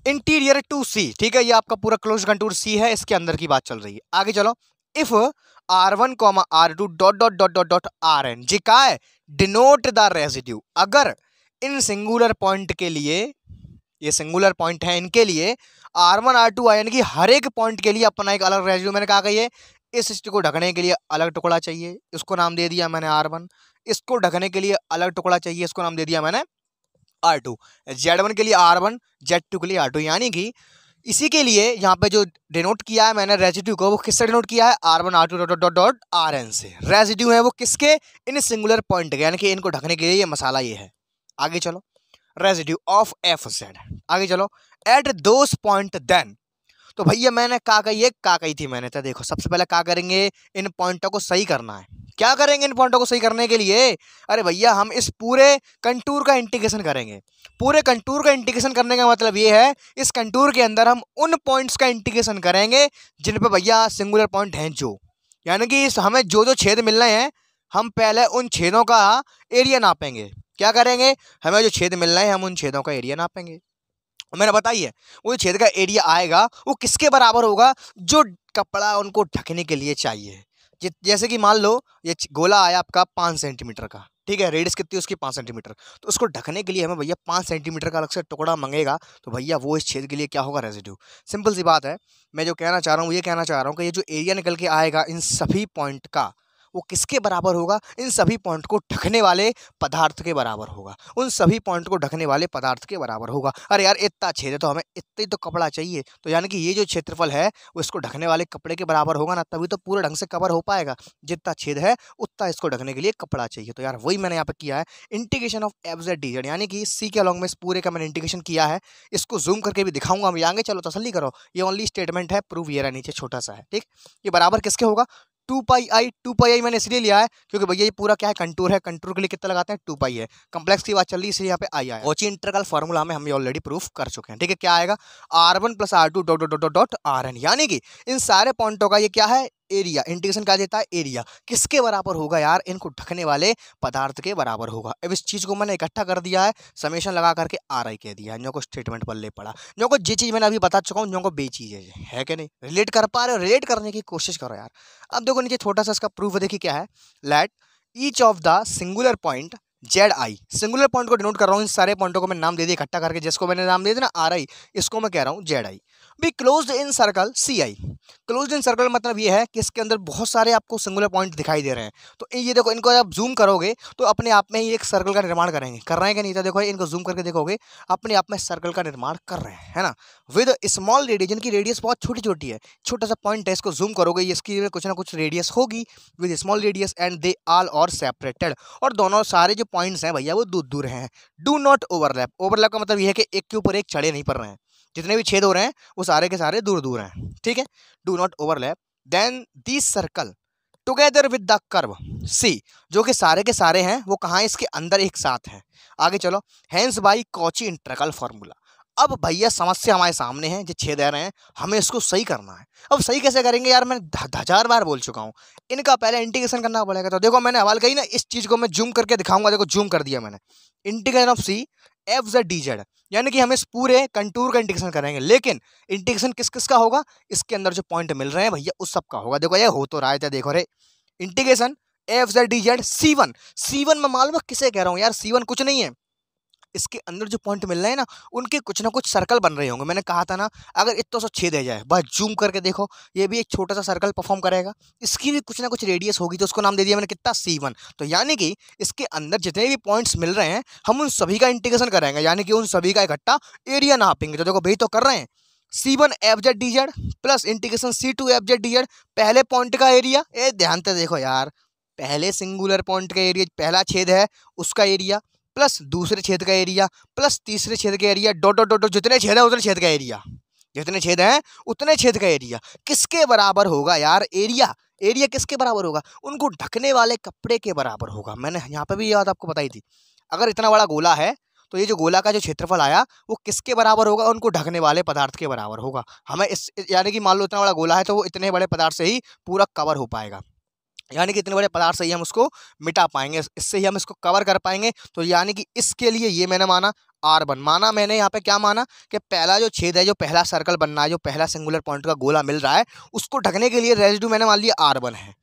इंटीरियर टू सी, ठीक है, ये आपका पूरा क्लोज कंटूर सी है, इसके अंदर की बात चल रही है। आगे चलो, if r1 r2 dot dot dot dot dot rn जी का है डिनोट द रेजिड्यू। अगर इन सिंगुलर पॉइंट के लिए, ये सिंगुलर पॉइंट है, इनके लिए r1 r2 यानी कि हर एक पॉइंट के लिए अपना एक अलग रेजिड्यू, मैंने कहा कि ये इस चीज को ढकने के लिए अलग टुकड़ा चाहिए, इसको नाम दे दिया मैंने r1। इसको ढकने के लिए अलग टुकड़ा चाहिए, इसको नाम दे दिया मैंने r2। z1 के लिए r1, z2 के लिए r2। यानी कि इसी के लिए यहाँ पे जो डिनोट किया है मैंने रेजिड्यू को, वो किससे डिनोट किया है, r1 r2 dot dot dot rn से। रेजिड्यू है वो किसके, इन सिंगुलर पॉइंट के, यानी कि इनको ढकने के लिए ये मसाला ये है। आगे चलो, रेजिड्यू ऑफ एफ जेड। आगे चलो, एट दोस पॉइंट देन। तो भैया मैंने क्या कही थी मैंने, तो देखो सबसे पहले क्या करेंगे, इन पॉइंटों को सही करना है। क्या करेंगे इन पॉइंटों को सही करने के लिए, अरे भैया हम इस पूरे कंटूर का इंटीग्रेशन करेंगे। पूरे कंटूर का इंटीग्रेशन करने का मतलब ये है, इस कंटूर के अंदर हम उन पॉइंट्स का इंटीग्रेशन करेंगे जिन पे भैया सिंगुलर पॉइंट हैं जो, यानी कि हमें जो जो छेद मिल रहे हैं, हम पहले उन छेदों का एरिया नापेंगे। क्या करेंगे, हमें जो छेद मिल रहे हैं हम उन छेदों का एरिया नापेंगे। मैंने बताइए वो छेद का एरिया आएगा वो किसके बराबर होगा, जो कपड़ा उनको ढकने के लिए चाहिए। जैसे कि मान लो ये गोला आया आपका 5 सेंटीमीटर का, ठीक है, रेडियस कितनी है उसकी 5 सेंटीमीटर, तो उसको ढकने के लिए हमें भैया 5 सेंटीमीटर का अलग से टुकड़ा मांगेगा। तो भैया वो इस छेद के लिए क्या होगा, रेजिड्यू। सिंपल सी बात है, मैं जो कहना चाह रहा हूँ ये कहना चाह रहा हूँ कि ये जो एरिया निकल के आएगा इन सभी पॉइंट का, वो किसके बराबर होगा, इन सभी पॉइंट को ढकने वाले पदार्थ के बराबर होगा, उन सभी पॉइंट को ढकने वाले पदार्थ के बराबर होगा। अरे यार इतना छेद है तो हमें इतना ही तो कपड़ा चाहिए, तो यानी कि ये जो क्षेत्रफल है वो इसको ढकने वाले कपड़े के बराबर होगा ना, तभी तो पूरा ढंग से कवर हो पाएगा। जितना छेद है उतना इसको ढकने के लिए कपड़ा चाहिए। तो यार वही मैंने यहाँ पे किया है, integration of F Z D z, यानी कि सी के अलॉन्ग में इस पूरे का मैंने इंटीग्रेशन किया है। इसको जूम करके भी दिखाऊंगा हम, आगे चलो तसल्ली करो, ये ओनली स्टेटमेंट है, प्रूफ ये रहा नीचे छोटा सा है, ठीक। ये बराबर किसके होगा, 2 पाई मैंने इसलिए लिया है क्योंकि भैया ये पूरा क्या है, कंटूर है, कंटूर के लिए कितना लगाते हैं 2 पाई है, कॉम्प्लेक्स की बात चल रही है इसलिए यहाँ पे आई आया। कॉची इंटीग्रल फार्मूला में हम ये ऑलरेडी प्रूफ कर चुके हैं, ठीक है। क्या आएगा, r1 + r2 dot dot dot dot rn, यानी कि इन सारे पॉइंटों का ये क्या है, एरिया, इंटीग्रेशन क्या देता है, एरिया, किसके बराबर होगा यार, इनको ढकने वाले पदार्थ के बराबर होगा। अब इस चीज़ को मैंने इकट्ठा कर दिया है, समेशन लगा करके आर आई कह दिया है, जो को स्टेटमेंट पर ले पड़ा, जो को जे चीज़ मैंने अभी बता चुका हूँ, जो को बे चीज़ है कि नहीं, रिलेट कर पा रहे हो, रिलेट करने की कोशिश करो यार। अब देखो नीचे छोटा सा इसका प्रूफ देखिए क्या है, let each of the singular point z i, singular point को डिनोट कर रहा हूँ, इन सारे पॉइंटों को मैं नाम दे दिया इकट्ठा करके, जिसको मैंने नाम दे दिया ना आर आई, इसको मैं कह रहा हूँ z i. Be closed in circle C i, closed in circle मतलब ये है कि इसके अंदर बहुत सारे आपको सिंगुलर पॉइंट दिखाई दे रहे हैं, तो ये देखो इनको आप जूम करोगे तो अपने आप में ही एक सर्कल का निर्माण करेंगे, कर रहे हैं कि नहीं, तो देखो इनको जूम करके देखोगे अपने आप में सर्कल का निर्माण कर रहे हैं, है ना, विद स्मॉल रेडियस, जिनकी रेडियस बहुत छोटी छोटी है, छोटा सा पॉइंट है, इसको जूम करोगे इसकी कुछ ना कुछ रेडियस होगी, with small radius and they all और सेपरेटेड, और दोनों सारे जो पॉइंट्स हैं भैया वो दूर दूर हैं। डू नॉट ओवरलैप, ओवरलैप का मतलब ये है कि एक के ऊपर एक चढ़े नहीं पड़ रहे हैं, जितने भी छेद हो रहे हैं वो सारे के सारे दूर दूर हैं, ठीक है, do not overlap. Then this circle together with the curve C, जो कि सारे के सारे हैं वो कहाँ, इसके अंदर एक साथ हैं। आगे चलो, हैंस बाई कॉची इंटरकल फार्मूला। अब भैया समस्या हमारे सामने है, जो छेद आ रहे हैं हमें इसको सही करना है। अब सही कैसे करेंगे यार, मैं 1000 बार बोल चुका हूँ, इनका पहले इंटीग्रेशन करना पड़ेगा। तो देखो मैंने हवाल कही ना, इस चीज़ को मैं जूम करके दिखाऊंगा, देखो जूम कर दिया मैंने, integration of C f Z D z, यानी कि हम इस पूरे कंटूर का इंटीग्रेशन करेंगे, लेकिन इंटीग्रेशन किस किस का होगा, इसके अंदर जो पॉइंट मिल रहे हैं भैया उस सब का होगा। देखो ये हो तो रहा है, देखो रे, integration F Z D Z C one, C one में मालूम किसे कह रहा हूँ यार, सी वन कुछ नहीं है, इसके अंदर जो पॉइंट मिल रहे हैं ना उनके कुछ ना कुछ सर्कल बन रहे होंगे। मैंने कहा था ना, अगर इतना सा छेद है जाए, बस जूम करके देखो, ये भी एक छोटा सा सर्कल परफॉर्म करेगा, इसकी भी कुछ ना कुछ रेडियस होगी, तो उसको नाम दे दिया मैंने कितना, C1। तो यानी कि इसके अंदर जितने भी पॉइंट्स मिल रहे हैं हम उन सभी का इंटीग्रेशन करेंगे, यानी कि उन सभी का इकट्ठा एरिया नापेंगे। तो देखो भाई तो कर रहे हैं, C1 F Z D Z plus integration C2 F Z D Z, पहले पॉइंट का एरिया, ध्यान से देखो यार, पहले सिंगुलर पॉइंट का एरिया, पहला छेद है उसका एरिया, प्लस दूसरे छेद का एरिया, प्लस तीसरे छेद का एरिया, डॉट डॉट डॉट, जितने छेद है उतने छेद का एरिया, जितने छेद हैं उतने छेद का एरिया किसके बराबर होगा यार, एरिया, एरिया किसके बराबर होगा, उनको ढकने वाले कपड़े के बराबर होगा। मैंने यहाँ पे भी ये बात आपको बताई थी, अगर इतना बड़ा गोला है तो ये जो गोला का जो क्षेत्रफल आया वो किसके बराबर होगा, उनको ढकने वाले पदार्थ के बराबर होगा। हमें इस यानी कि मान लो इतना बड़ा गोला है तो वो इतने बड़े पदार्थ से ही पूरा कवर हो पाएगा, यानी कि इतने बड़े पदार्थ से ही हम उसको मिटा पाएंगे, इससे ही हम इसको कवर कर पाएंगे। तो यानी कि इसके लिए ये मैंने माना R1, माना मैंने यहाँ पे क्या माना कि पहला जो छेद है, जो पहला सर्कल बनना है, जो पहला सिंगुलर पॉइंट का गोला मिल रहा है, उसको ढकने के लिए रेजिड्यू मैंने मान लिया R1 है,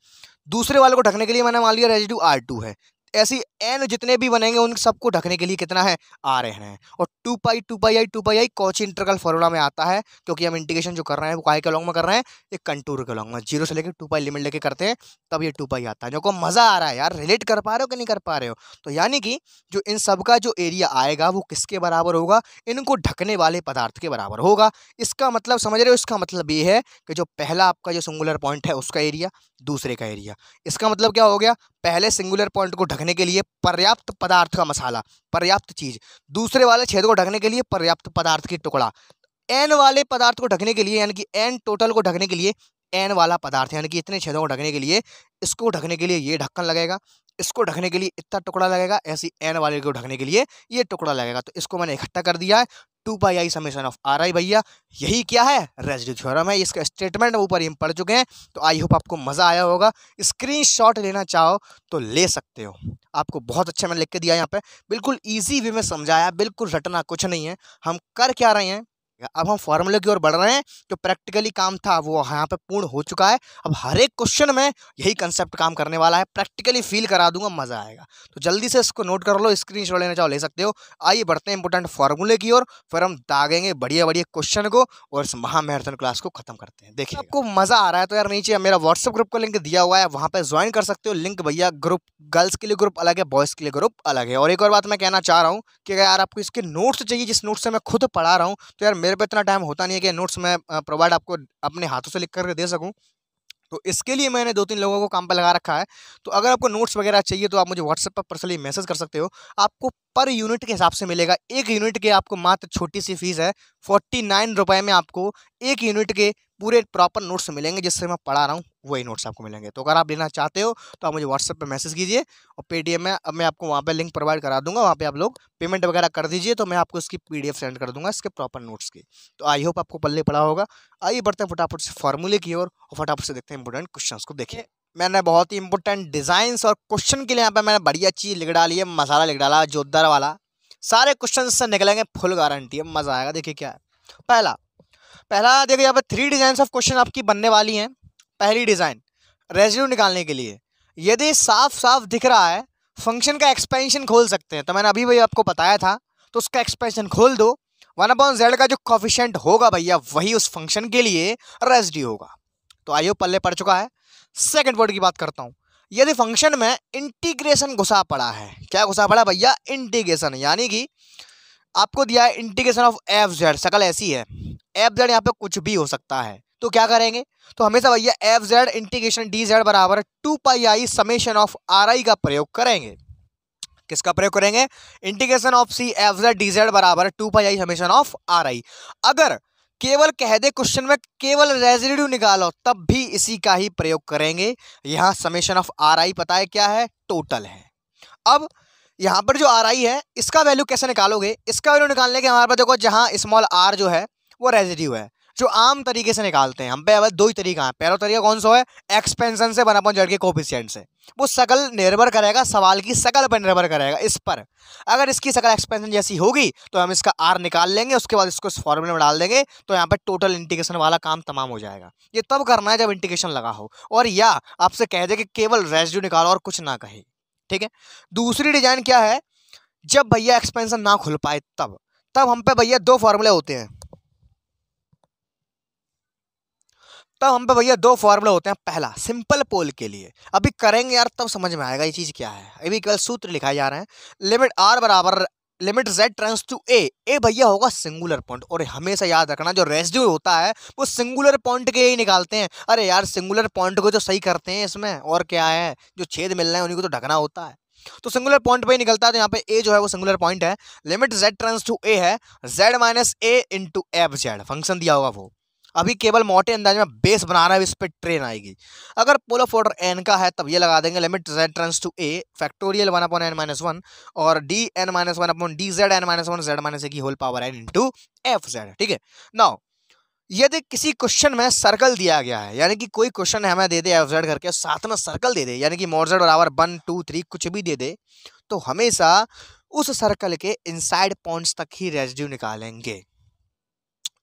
दूसरे वाले को ढकने के लिए मैंने मान लिया रेजिड्यू R2 है, ऐसी एन जितने भी बनेंगे उन सबको ढकने के लिए कितना है, Rn है। और 2 पाई कॉची इंटरकल फॉर्मूला में आता है, क्योंकि हम इंटीग्रेशन जो कर रहे हैं वो काय के लॉन्ग में कर रहे हैं, एक कंटूर के लॉन्ग में, 0 से लेकर 2 पाई लिमिट लेके करते हैं, तब ये 2 पाई आता है। जो को मज़ा आ रहा है यार, रिलेट कर पा रहे हो कि नहीं कर पा रहे हो। तो यानी कि जो इन सब का जो एरिया आएगा वो किसके बराबर होगा, इनको ढकने वाले पदार्थ के बराबर होगा। इसका मतलब समझ रहे हो, इसका मतलब ये है कि जो पहला आपका जो सिंगुलर पॉइंट है उसका एरिया, दूसरे का एरिया, इसका मतलब क्या हो गया, पहले सिंगुलर पॉइंट को ढकने के लिए पर्याप्त पदार्थ का मसाला, पर्याप्त चीज, दूसरे वाले छेद को ढकने के लिए पर्याप्त पदार्थ की टुकड़ा, एन वाले पदार्थ को ढकने के लिए, यानी कि एन टोटल को ढकने के लिए एन वाला पदार्थ, यानी कि इतने छेदों को ढकने के लिए, इसको ढकने के लिए ये ढक्कन लगेगा, इसको ढकने के लिए इतना टुकड़ा लगेगा, ऐसी एन वाले को ढकने के लिए ये टुकड़ा लगेगा। तो इसको मैंने इकट्ठा कर दिया है, 2 pi I summation of R I भैया, यही क्या है, रेजिड्यू थ्योरम है। इसका स्टेटमेंट ऊपर ही हम पढ़ चुके हैं, तो आई होप आपको मज़ा आया होगा। स्क्रीनशॉट लेना चाहो तो ले सकते हो, आपको बहुत अच्छा मैंने लिख के दिया यहाँ पे, बिल्कुल ईजी वे में समझाया, बिल्कुल रटना कुछ नहीं है। हम कर क्या रहे हैं, अब हम फॉर्मूले की ओर बढ़ रहे हैं, जो प्रैक्टिकली काम था वो यहाँ पे पूर्ण हो चुका है। अब हर एक क्वेश्चन में यही कंसेप्ट काम करने वाला है, प्रैक्टिकली फील करा दूंगा, मजा आएगा। तो जल्दी से इसको नोट कर लो, स्क्रीनशॉट लेना चाहो ले सकते हो। आइए बढ़ते हैं इंपोर्टेंट फार्मूले की ओर, फिर हम दागेंगे बढ़िया बढ़िया क्वेश्चन को और इस महामैराथन क्लास को खत्म करते हैं। देखिए आपको मजा आ रहा है तो यार नीचे मेरा व्हाट्सएप ग्रुप का लिंक दिया हुआ है, वहाँ पे ज्वाइन कर सकते हो। लिंक भैया, ग्रुप गर्ल्स के लिए ग्रुप अलग है, बॉयज़ के लिए ग्रुप अलग है। और एक और बात मैं कहना चाह रहा हूँ कि अगर यार आपको इसके नोट्स चाहिए, जिस नोट्स से मैं खुद पढ़ा रहा हूँ, तो यार मेरे पे इतना टाइम होता नहीं है कि नोट्स मैं प्रोवाइड आपको अपने हाथों से लिख करके दे सकूं। तो इसके लिए मैंने 2-3 लोगों को काम पे लगा रखा है। तो अगर आपको नोट्स वगैरह चाहिए तो आप मुझे व्हाट्सएप पर पर्सनली मैसेज कर सकते हो। आपको पर यूनिट के हिसाब से मिलेगा, एक यूनिट के आपको मात्र छोटी सी फीस है, 49 रुपये में आपको एक यूनिट के पूरे प्रॉपर नोट्स मिलेंगे, जिससे मैं पढ़ा रहा हूँ वही नोट्स आपको मिलेंगे। तो अगर आप लेना चाहते हो तो आप मुझे व्हाट्सएप पे मैसेज कीजिए, और पेटीएम में अब मैं आपको वहाँ पे लिंक प्रोवाइड करा दूंगा, वहाँ पे आप लोग पेमेंट वगैरह कर दीजिए, तो मैं आपको इसकी PDF सेंड कर दूंगा इसके प्रॉपर नोट्स की। तो आई होप आपको पल्ले पड़ा होगा। आइए बढ़ते हैं फटाफट से फॉर्मूले की ओर, और फटाफट से देखते हैं इंपॉर्टेंट क्वेश्चंस को। देखिए मैंने बहुत ही इंपॉर्टेंट डिजाइंस और क्वेश्चन के लिए यहाँ पे मैंने बढ़िया चीज लिख डाली है, मसाला लिख डाला जोरदार वाला। सारे क्वेश्चन से निकलेंगे, फुल गारंटी है, मजा आएगा। देखिए क्या है पहला पहला देखिए यहाँ पे 3 डिजाइन ऑफ क्वेश्चन आपकी बनने वाली हैं। पहली डिजाइन रेजिड्यू निकालने के लिए, यदि साफ साफ दिख रहा है फंक्शन का एक्सपेंशन खोल सकते हैं, तो मैंने अभी वही आपको बताया था, तो उसका एक्सपेंशन खोल दो, 1/z का जो कोफिशिएंट होगा भैया वही उस फंक्शन के लिए रेजिड्यू होगा। तो आइए पल्ले पड़ चुका है। सेकंड वर्ड की बात करता हूं, यदि फंक्शन में इंटीग्रेशन घुसा पड़ा है, क्या घुसा पड़ा भैया? इंटीग्रेशन, यानी कि आपको दिया है इंटीग्रेशन ऑफ एफ जेड, शकल ऐसी है, एफ जेड यहाँ पे कुछ भी हो सकता है, तो क्या करेंगे? तो हमेशा भैया F Z integration D Z बराबर 2πi समेशन ऑफ आर आई का प्रयोग करेंगे। किसका प्रयोग करेंगे? Integration of C f Z D Z बराबर 2πi समेशन ऑफ आर आई। अगर केवल कह दे क्वेश्चन में केवल रेजिड्यू निकालो, तब भी इसी का ही प्रयोग करेंगे। यहां समेशन ऑफ आर आई पता है क्या है? टोटल है। अब यहां पर जो आर आई है इसका वैल्यू कैसे निकालोगे? इसका वैल्यू निकालने के हमारे पास देखो, जहां स्मॉल आर जो है वो रेजिड्यू है, जो आम तरीके से निकालते हैं हम पे अब 2 ही तरीका है। पहला तरीका कौन सा है? एक्सपेंशन से 1/z के कोफिशिएंट से। वो शकल निर्भर करेगा, सवाल की शकल पर निर्भर करेगा इस पर। अगर इसकी शकल एक्सपेंशन जैसी होगी तो हम इसका आर निकाल लेंगे, उसके बाद इसको इस फॉर्मूले में डाल देंगे, तो यहाँ पर टोटल इंटीग्रेशन वाला काम तमाम हो जाएगा। ये तब करना है जब इंटीग्रेशन लगा हो, और या आपसे कह दे कि केवल रेजिड्यू निकालो और कुछ ना कहे। ठीक है। दूसरी डिजाइन क्या है? जब भैया एक्सपेंशन ना खुल पाए तब हम पे भैया 2 फॉर्मूले होते हैं। पहला सिंपल पोल के लिए, अभी करेंगे यार तब समझ में आएगा ये चीज क्या है। अभी केवल सूत्र लिखाए जा रहे हैं। लिमिट आर बराबर लिमिट z ट्रांस टू ए भैया होगा सिंगुलर पॉइंट, और हमेशा याद रखना जो रेजिड्यू होता है वो सिंगुलर पॉइंट के ही निकालते हैं। अरे यार सिंगुलर पॉइंट को तो सही करते हैं इसमें, और क्या है, जो छेद मिल रहे हैं उन्हीं को तो ढकना होता है, तो सिंगुलर पॉइंट पे ही निकलता है। तो यहाँ पे ए जो है वो सिंगुलर पॉइंट है। लिमिट z ट्रांस टू ए है z minus a into F Z, function दिया होगा वो। अभी केवल मोटे अंदाज में बेस बना रहा है, इस पर ट्रेन आएगी। अगर पोल ऑफ ऑर्डर n का है तब ये लगा देंगे limit z tends to a factorial 1/n-1 और dn-1/dz n-1 z की whole power n into F z. ठीक है। नाउ यदि किसी क्वेश्चन में सर्कल दिया गया है, यानी कि कोई क्वेश्चन हमें दे दे एफ जेड करके, साथ में सर्कल दे दे, यानी कि मोड जेड बराबर 1 2 3 कुछ भी दे दे, तो हमेशा उस सर्कल के इनसाइड पॉइंट्स तक ही रेजिड्यू निकालेंगे।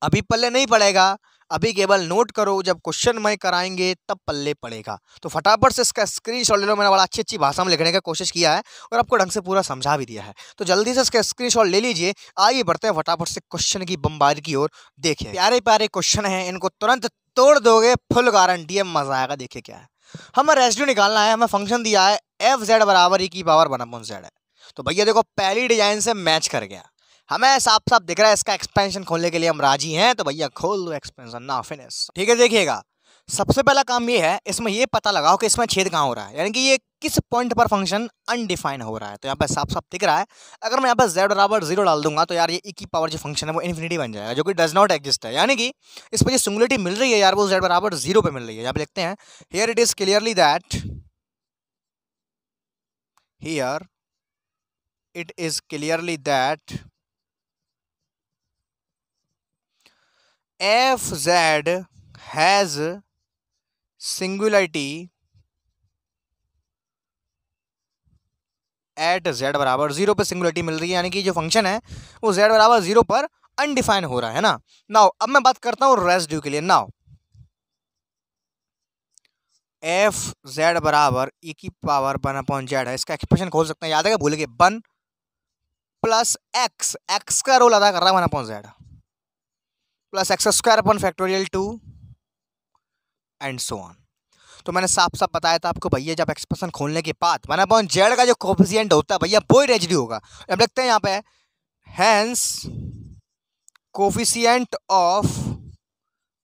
अभी पल्ले नहीं पड़ेगा, अभी केवल नोट करो, जब क्वेश्चन में कराएंगे तब पल्ले पड़ेगा। तो फटाफट से इसका स्क्रीनशॉट ले लो। मैंने बड़ा अच्छी भाषा में लिखने का कोशिश किया है और आपको ढंग से पूरा समझा भी दिया है, तो जल्दी से इसका स्क्रीनशॉट ले लीजिए। आइए बढ़ते हैं फटाफट से क्वेश्चन की बमबारी की ओर। देखिए प्यारे प्यारे क्वेश्चन हैं, इनको तुरंत तोड़ दोगे, फुल गारंटी है, मजा आएगा। देखिए क्या है, हमें रेजिड्यू निकालना है, हमें फंक्शन दिया है एफ जेड बराबर e की पावर 1/z है। तो भैया देखो पहली डिजाइन से मैच कर गया, हमें साफ साफ दिख रहा है इसका एक्सपेंशन खोलने के लिए हम राजी हैं, तो भैया खोल दो एक्सपेंशन ना, फिनिश। ठीक है। देखिएगा सबसे पहला काम ये है, इसमें ये पता लगाओ कि इसमें छेद कहाँ हो रहा है, यानी कि ये किस पॉइंट पर फंक्शन अनडिफाइन हो रहा है। तो यहाँ पर साफ साफ दिख रहा है, अगर मैं यहाँ पर z बराबर 0 डाल दूंगा तो यार ये e की पावर जो फंक्शन है वो इन्फिनिटी बन जाएगा, जो कि डज नॉट एग्जिस्ट है, यानी कि इस पर जो सिंगुलरिटी मिल रही है यार वो z बराबर 0 पे मिल रही है। यहाँ पे लिखते हैं here it is clearly that, here it is clearly that F Z has singularity at z बराबर 0 पे सिंगुलरिटी मिल रही है, यानी कि जो फंक्शन है वो z बराबर 0 पर अनडिफाइन हो रहा है ना। नाउ अब मैं बात करता हूँ रेजिड्यू के लिए। नाउ एफ जेड बराबर e की पावर 1/z है, इसका एक्सप्रेशन खोल सकते हैं, याद है, भूल गए, 1 प्लस एक्स का रोल अदा कर रहा है 1/z plus x square upon factorial 2 and so on. तो मैंने साफ साफ बताया था आपको भैया, जब एक्सप्रेशन खोलने के बाद 1/z का जो कोफिशिएंट होता है भैया वो ही रेजिड्यू होगा। अब देखते हैं यहाँ पे, हैंस कोफिशिएंट ऑफ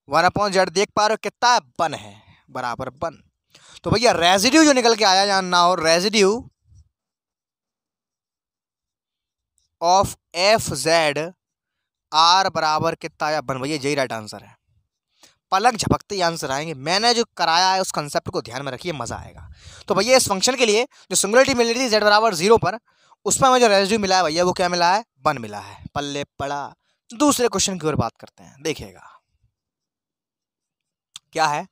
1/z देख पा रहे हो कितना है? 1 है, बराबर 1। तो भैया रेजिड्यू जो निकल के आया जानना हो, residue of F z R बराबर कितना आया? 1। भैया यही राइट आंसर है। पलक झपकते ही आंसर आएंगे। मैंने जो कराया है उस कंसेप्ट को ध्यान में रखिए, मजा आएगा। तो भैया इस फंक्शन के लिए जो सिंगुलरिटी मिल रही थी z बराबर 0 पर, उसमें हमें जो रेजिड्यू मिला है भैया वो क्या मिला है, 1 मिला है। पल्ले पड़ा। दूसरे क्वेश्चन की ओर बात करते हैं, देखिएगा क्या है।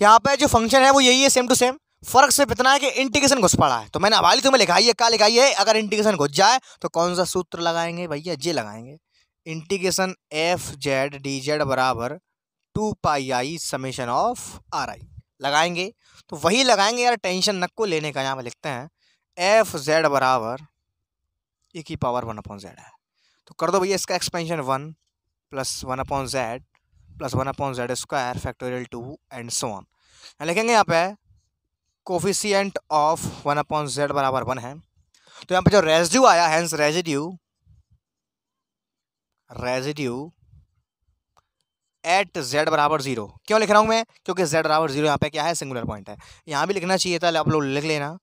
यहाँ पे जो फंक्शन है वो यही है, सेम टू सेम। फर्क सिर्फ इतना है कि इंटीग्रेशन घुस पड़ा है। तो मैंने हवाली तुम्हें लिखाई है, क्या लिखाई है, अगर इंटीग्रेशन घुस जाए तो कौन सा सूत्र लगाएंगे भैया, जे लगाएंगे। Integration F Z D Z बराबर 2 pi I summation of R I लगाएंगे। तो वही लगाएंगे यार, टेंशन नको लेने का। यहाँ पे लिखते हैं एफ जेड बराबर e की पावर 1/z है। तो कर दो भैया इसका expansion 1 plus 1/z plus 1/z square factorial 2 and so on. लिखेंगे यहाँ पे कोफिशिएंट ऑफ 1/z बराबर 1 है। तो यहाँ पे जो रेजिड्यू आया, हेंस रेजिड्यू एट z बराबर 0। क्यों लिख रहा हूँ मैं, क्योंकि z बराबर 0 यहाँ पे क्या है, सिंगुलर पॉइंट है। यहाँ भी लिखना चाहिए था, आप लोग लिख लेना।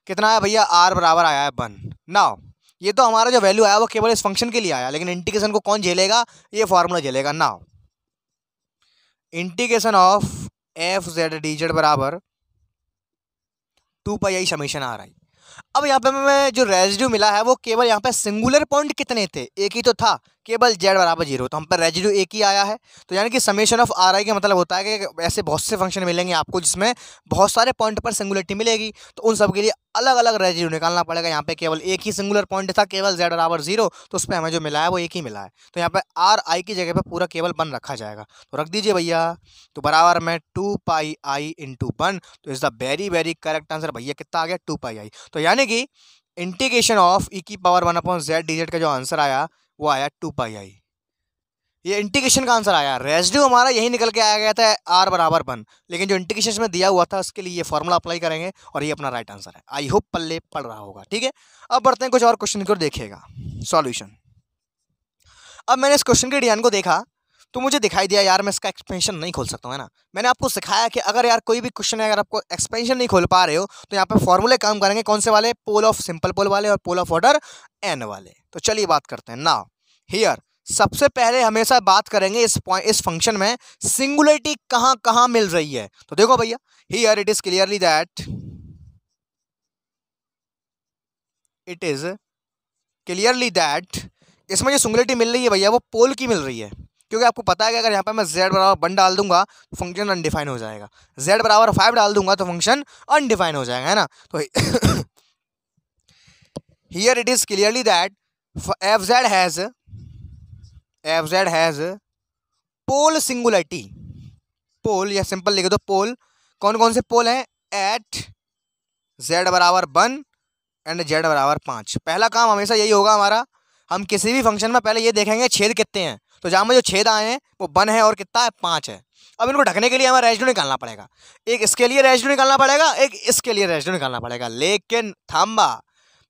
कितना है भैया, r बराबर आया है 1। नाउ ये तो हमारा जो वैल्यू आया वो केवल इस फंक्शन के लिए आया, लेकिन इंटीग्रेशन को कौन झेलेगा, ये फॉर्मूला झेलेगा। Now integration of F Z D Z बराबर 2 पाई आई समेशन आर आई। अब यहाँ पे हमें जो रेजिड्यू मिला है वो केवल यहाँ पे सिंगुलर पॉइंट कितने थे, एक ही तो था, केवल z बराबर 0। तो हम पर रेजिड्यू एक ही आया है। तो यानी कि समेशन ऑफ आर आई का मतलब होता है कि ऐसे बहुत से फंक्शन मिलेंगे आपको जिसमें बहुत सारे पॉइंट पर सिंगुलरिटी मिलेगी, तो उन सब के लिए अलग अलग रेजिड्यू निकालना पड़ेगा। यहाँ पे केवल एक ही सिंगुलर पॉइंट था, केवल z बराबर 0, तो उस पर हमें जो मिला है वो एक ही मिला है। तो यहाँ पे आर आई की जगह पर पूरा केवल 1 रखा जाएगा। तो रख दीजिए भैया। तो बराबर में 2 पाई आई इंटू 1। तो is the very very correct answer भैया, कितना आ गया, 2 पाई आई। तो यानी कि इंटीग्रेशन ऑफ e की पावर 1/z dz का जो आंसर आया वो आया 2 पाई आई। ये इंटीग्रेशन का आंसर आया। रेजिड्यू हमारा यही निकल के आया गया था r बराबर 1, लेकिन जो इंटीग्रेशन में दिया हुआ था उसके लिए ये फॉर्मूला अप्लाई करेंगे और ये अपना राइट आंसर है। आई होप पल्ले पड़ रहा होगा, ठीक है। अब बढ़ते हैं कुछ और क्वेश्चन की ओर, देखिएगा सॉल्यूशन। अब मैंने इस क्वेश्चन के डिजाइन को देखा तो मुझे दिखाई दिया यार मैं इसका एक्सपेंशन नहीं खोल सकता हूँ, है ना। मैंने आपको सिखाया कि अगर यार कोई भी क्वेश्चन है, अगर आपको एक्सपेंशन नहीं खोल पा रहे हो तो यहाँ पे फॉर्मूले काम करेंगे, कौन से वाले, पोल ऑफ सिंपल पोल वाले और पोल ऑफ ऑर्डर n वाले। तो चलिए बात करते हैं। नाउ हियर सबसे पहले हमेशा बात करेंगे इस फंक्शन में सिंगुलरिटी कहाँ कहाँ मिल रही है। तो देखो भैया, here it is clearly that इसमें जो सिंगुलरिटी मिल रही है भैया वो पोल की मिल रही है। क्योंकि आपको पता है कि अगर यहाँ पे मैं z बराबर 1 डाल दूंगा तो फंक्शन अनडिफाइन हो जाएगा, z बराबर 5 डाल दूंगा तो फंक्शन अनडिफाइन हो जाएगा, है ना। तो here it is clearly that F Z has pole singularity. Pole या सिंपल लिख दो पोल। कौन कौन से पोल हैं, एट z बराबर 1 एंड z बराबर 5। पहला काम हमेशा यही होगा हमारा, हम किसी भी फंक्शन में पहले ये देखेंगे छेद कितने हैं। तो जहाँ में जो छेद आए हैं वो 1 है और कितना है, 5 है। अब इनको ढकने के लिए हमें रेजिड्यू निकालना पड़ेगा। एक इसके लिए रेजिड्यू निकालना पड़ेगा, एक इसके लिए रेजिड्यू निकालना पड़ेगा। लेकिन थाम्बा,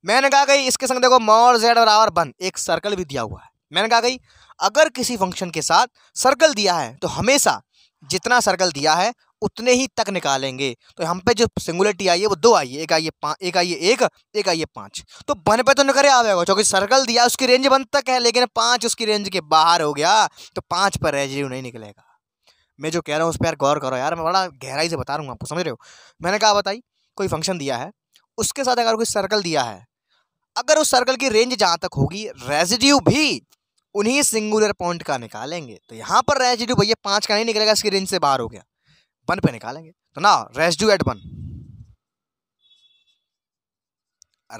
मैंने कहा गई इसके संग देखो मॉड z बराबर 1, एक सर्कल भी दिया हुआ है। मैंने कहा गई अगर किसी फंक्शन के साथ सर्कल दिया है तो हमेशा जितना सर्कल दिया है उतने ही तक निकालेंगे। तो हम पे जो सिंगुलरिटी आई है वो 2 आई है, एक आई है 5, एक आई है 1, एक आई है 5। तो 1 पे तो निकले आवेगा क्योंकि सर्कल दिया उसकी रेंज 1 तक है, लेकिन 5 उसकी रेंज के बाहर हो गया तो 5 पर रेजिड्यू नहीं निकलेगा। मैं जो कह रहा हूँ उस पर यार गौर करो यार, मैं बड़ा गहराई से बता रहा हूँ आपको, समझ रहे हो। मैंने कहा बताई, कोई फंक्शन दिया है उसके साथ अगर कोई सर्कल दिया है, अगर उस सर्कल की रेंज जहाँ तक होगी रेजिड्यू भी उन्हीं सिंगुलर पॉइंट का निकालेंगे। तो यहाँ पर रेजिड्यू भैया 5 का नहीं निकलेगा, इसकी रेंज से बाहर हो गया, 1 पे निकालेंगे। तो ना रेजिड्यू एट 1,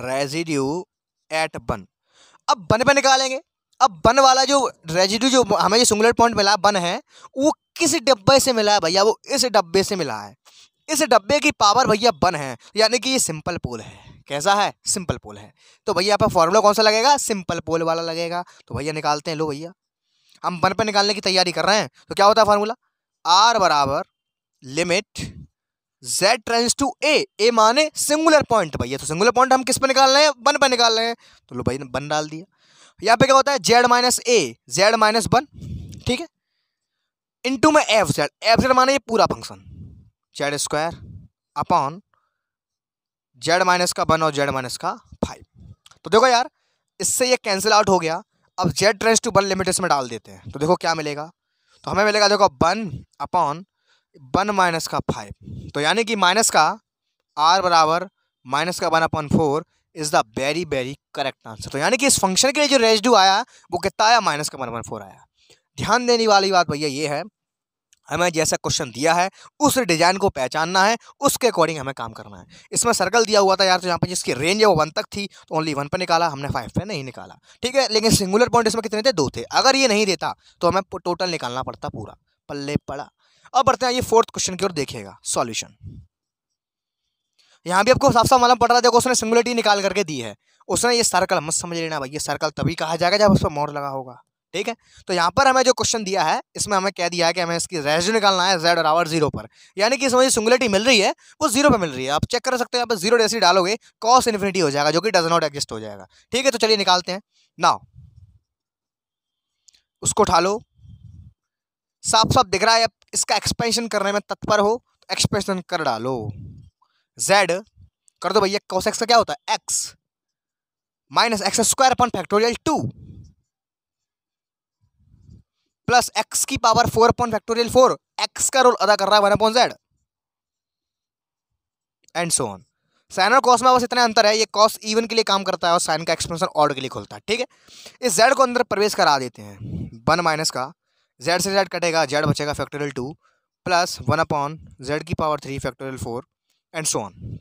रेजिड्यू एट 1। अब 1 पे निकालेंगे। अब 1 वाला जो रेजिड्यू जो हमें जो सिंगुलर पॉइंट मिला 1 है वो किस डब्बे से मिला है भैया, वो इस डब्बे से मिला है। इस डब्बे की पावर भैया 1 है, यानी कि ये सिंपल पोल है। कैसा है, सिंपल पोल है। तो भैया यहाँ पर फॉर्मूला कौन सा लगेगा, सिंपल पोल वाला लगेगा। तो भैया निकालते हैं, लो भैया हम 1 पे निकालने की तैयारी कर रहे हैं। तो क्या होता है फार्मूला, आर बराबर लिमिट z टेंड्स टू ए माने सिंगुलर पॉइंट भैया। तो सिंगुलर पॉइंट हम किस पे निकाल रहे हैं, 1 पे निकाल रहे हैं। तो लो भाई 1 डाल दिया। यहाँ पे क्या होता है, z माइनस ए, z माइनस 1, ठीक है, इंटू में एफ जेड माने ये पूरा function Z square upon z minus का 1 और z माइनस का 5। तो देखो यार इससे ये कैंसिल आउट हो गया। अब z टेंड्स टू 1 लिमिट इसमें डाल देते हैं तो देखो क्या मिलेगा, तो हमें मिलेगा देखो 1/1 माइनस का 5, तो यानी कि माइनस का r बराबर माइनस का 1/4 is the very very correct answer. तो यानी कि इस फंक्शन के लिए जो रेजिड्यू आया वो कितना आया, माइनस का 1/4 आया। ध्यान देने वाली बात भैया ये है, हमें जैसा क्वेश्चन दिया है उस डिजाइन को पहचानना है, उसके अकॉर्डिंग हमें काम करना है। इसमें सर्कल दिया हुआ था यार, तो यहाँ पे जिसकी रेंज है वो 1 तक थी तो ओनली 1 पे निकाला हमने, 5 पे नहीं निकाला, ठीक है। लेकिन सिंगुलर पॉइंट इसमें कितने थे, 2 थे। अगर ये नहीं देता तो हमें टोटल निकालना पड़ता पूरा, पल्ले पड़ा। अब बढ़ते हैं ये फोर्थ क्वेश्चन की ओर, देखिएगा सॉल्यूशन। यहाँ भी आपको साफ साफ मालूम पड़ रहा है, देखो उसने सिंगुलरिटी निकाल करके दी है, उसने ये सर्कल मत समझ लेना भाई, ये सर्कल तभी कहा जाएगा जब उस पर मोड़ लगा होगा, ठीक है। तो यहाँ पर हमें जो क्वेश्चन दिया है इसमें हमें कह दिया है कि हमें इसकी रेशियो निकालना है z बराबर 0 पर, यानी कि इसमें सिंगुलरिटी मिल रही है वो 0 पे मिल रही है। आप चेक कर सकते हैं, यहाँ पर 0 जैसे डालोगे cos इन्फिनिटी हो जाएगा, जो कि डज नॉट एग्जिस्ट हो जाएगा, ठीक है। तो चलिए निकालते हैं नाउ, उसको उठा लो, साफ साफ दिख रहा है। इसका एक्सपेंशन करने में तत्पर हो तो एक्सपेंशन कर डालो, z कर दो भैया, cos x का क्या होता है x minus x square upon factorial 2 plus x की पावर 4 अपॉन फैक्टोरियल 4, x का रोल अदा कर रहा है 1 upon z and so on. Sine और कॉस में बस इतना अंतर है, ये कॉस इवन के लिए काम करता है और साइन का एक्सपेंशन ऑड के लिए खोलता है, ठीक है। इस z को अंदर प्रवेश करा देते हैं, 1 माइनस का z से z कटेगा, z बचेगा फैक्टोरियल 2 प्लस 1 अपॉन z की power 3 factorial 4 and so on.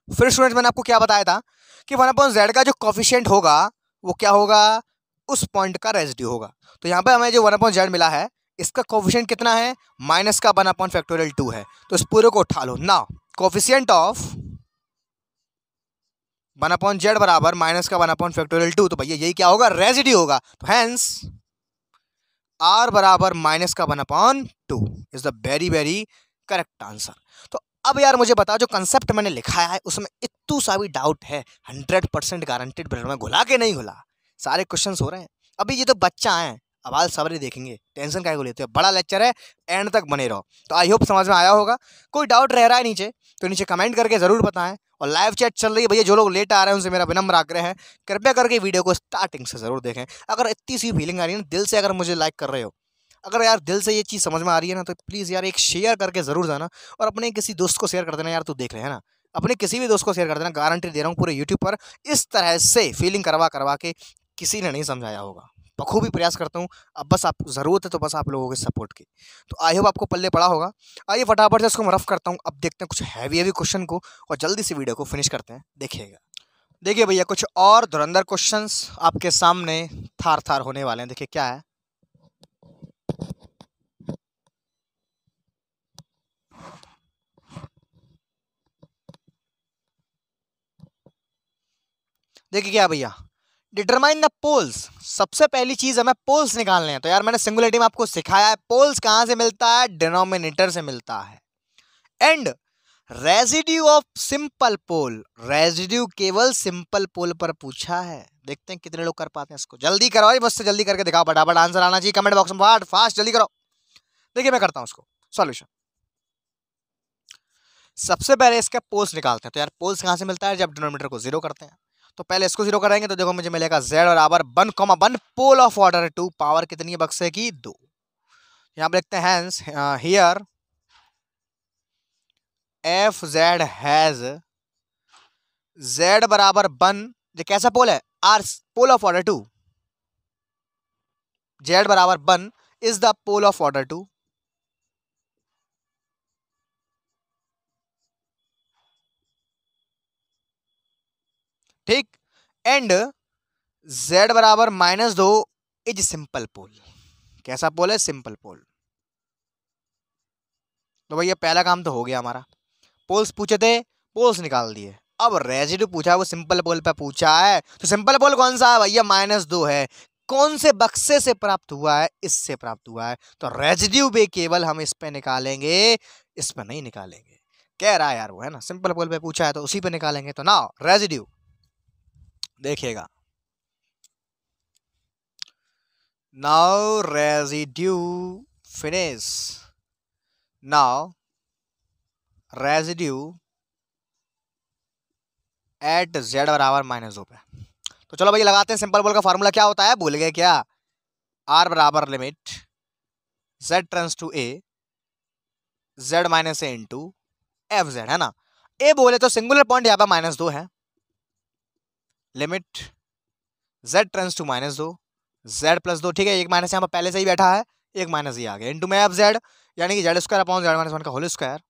फिर स्टूडेंट मैंने आपको क्या बताया था कि 1 अपॉन z का जो कॉफिशिएंट होगा वो क्या होगा, उस पॉइंट का रेजिड्यू होगा। तो यहाँ पे हमें जो 1 अपॉन z मिला है इसका कॉफिशिएंट कितना है, माइनस का 1 अपॉन फैक्टोरियल 2 है। तो इस पूरे को उठा लो ना, कॉफिशिएंट ऑफ 1 अपॉन z बराबर माइनस का 1 अपॉन फैक्टोरियल 2, तो भैया यही क्या होगा, रेजिड्यू होगा। तो हैंस r बराबर माइनस का 1 upon 2 is the very very correct answer. तो अब यार मुझे बताओ, जो कंसेप्ट मैंने लिखा है उसमें इतू सा भी डाउट है, 100% गारंटेड ब्रेड में घुला के नहीं घुला, सारे क्वेश्चंस हो रहे हैं। अभी ये तो बच्चा है, आवाज सब्र देखेंगे, टेंशन काहे को लेते हो, बड़ा लेक्चर है, एंड तक बने रहो। तो आई होप समझ में आया होगा। कोई डाउट रह रहा है नीचे तो नीचे कमेंट करके जरूर बताएं, और लाइव चैट चल रही है भैया, जो लोग लेट आ रहे हैं उनसे मेरा विनम्र आग्रह है, कृपया करके वीडियो को स्टार्टिंग से जरूर देखें। अगर इतनी सी फीलिंग आ रही है ना दिल से, अगर मुझे लाइक कर रहे हो, अगर यार दिल से ये चीज़ समझ में आ रही है ना, तो प्लीज़ यार एक शेयर करके ज़रूर जाना, और अपने किसी दोस्त को शेयर कर देना, यार तू देख रहे हैं ना, अपने किसी भी दोस्त को शेयर कर देना, गारंटी दे रहा हूँ पूरे यूट्यूब पर इस तरह से फीलिंग करवा करवा के किसी ने नहीं समझाया होगा। बखूबी प्रयास करता हूँ, अब बस आप ज़रूरत है तो बस आप लोगों के सपोर्ट की। तो आई होप आपको पल्ले पड़ा होगा। आइए फटाफट से इसको मैं रफ करता हूँ, अब देखते हैं कुछ हैवी हैवी क्वेश्चन को, और जल्दी से वीडियो को फिनिश करते हैं। देखिएगा, देखिए भैया कुछ और धुरंधर क्वेश्चंस आपके सामने थार थार होने वाले हैं। देखिए क्या है, देखिए क्या भैया, डिटरमाइन द पोल्स। सबसे पहली चीज हमें पोल्स निकालने हैं। तो यार मैंने सिंगुलरिटी में आपको सिखाया है, पोल्स कहां से मिलता है, डिनोमिनेटर से मिलता है। And residue of simple pole, residue केवल सिंपल पोल पर पूछा है। देखते हैं कितने लोग कर पाते हैं इसको, जल्दी करो भाई, मुझसे जल्दी करके दिखाओ, फटाफट आंसर आना चाहिए कमेंट बॉक्स में, फास्ट फास्ट जल्दी करो। देखिए मैं करता हूं उसको सॉल्यूशन। सबसे पहले इसके पोल्स निकालते हैं। तो यार पोल्स कहां से मिलता है, जब डिनोमिनेटर को 0 करते हैं। तो पहले इसको 0 कराएंगे तो देखो मुझे मिलेगा z बराबर 1,1 पोल ऑफ ऑर्डर 2, पावर कितनी है बक्से की, 2। यहां पर लिखते हैं hence here f Z has z बराबर 1, ये कैसा पोल है, are pole of order 2, z बराबर 1 is the pole of order 2। ठीक, एंड z बराबर -2 इज सिंपल पोल। कैसा पोल है, सिंपल पोल। तो भैया पहला काम तो हो गया हमारा, पोल्स पूछे थे, पोल्स निकाल दिए। अब रेजिड्यू पूछा, वो सिंपल पोल पे पूछा है, तो सिंपल पोल कौन सा है भैया, -2 है। कौन से बक्से से प्राप्त हुआ है, इससे प्राप्त हुआ है। तो रेजिड्यू भी केवल हम इस पे निकालेंगे, इस पे नहीं निकालेंगे। कह रहा है यार वो, है ना, सिंपल पोल पे पूछा है तो उसी पे निकालेंगे। तो ना रेजिड्यू देखिएगा, now residue finish, now residue at z बराबर -2 पे। तो चलो भैया लगाते हैं, सिंपल पोल का फार्मूला क्या होता है, भूल गए क्या, r बराबर limit z tends to a z minus a into F z, है ना। ए बोले तो सिंगुलर पॉइंट यहाँ पे -2 है, limit z tends to -2 z plus 2, ठीक है। एक माइनस यहाँ पे पहले से ही बैठा है, एक माइनस ये आ गया इंटू में एफ जेड, यानी कि Z square upon z minus 1 का होल स्क्वायर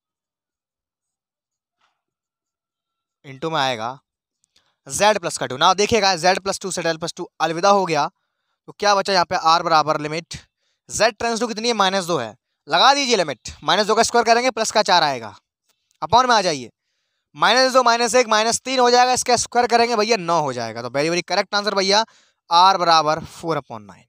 इंटू में आएगा z प्लस का 2। ना देखिएगा z प्लस 2 से z प्लस 2 अलविदा हो गया, तो क्या बचा यहाँ पे r बराबर लिमिट z टेंड्स टू कितनी है -2 है, लगा दीजिए लिमिट, -2 का स्क्वायर करेंगे प्लस का 4 आएगा, अपॉन में आ जाइए, -2 -1 -3 हो जाएगा, इसका स्क्वायर करेंगे भैया 9 हो जाएगा। तो वेरी वेरी करेक्ट आंसर भैया r बराबर 4/9।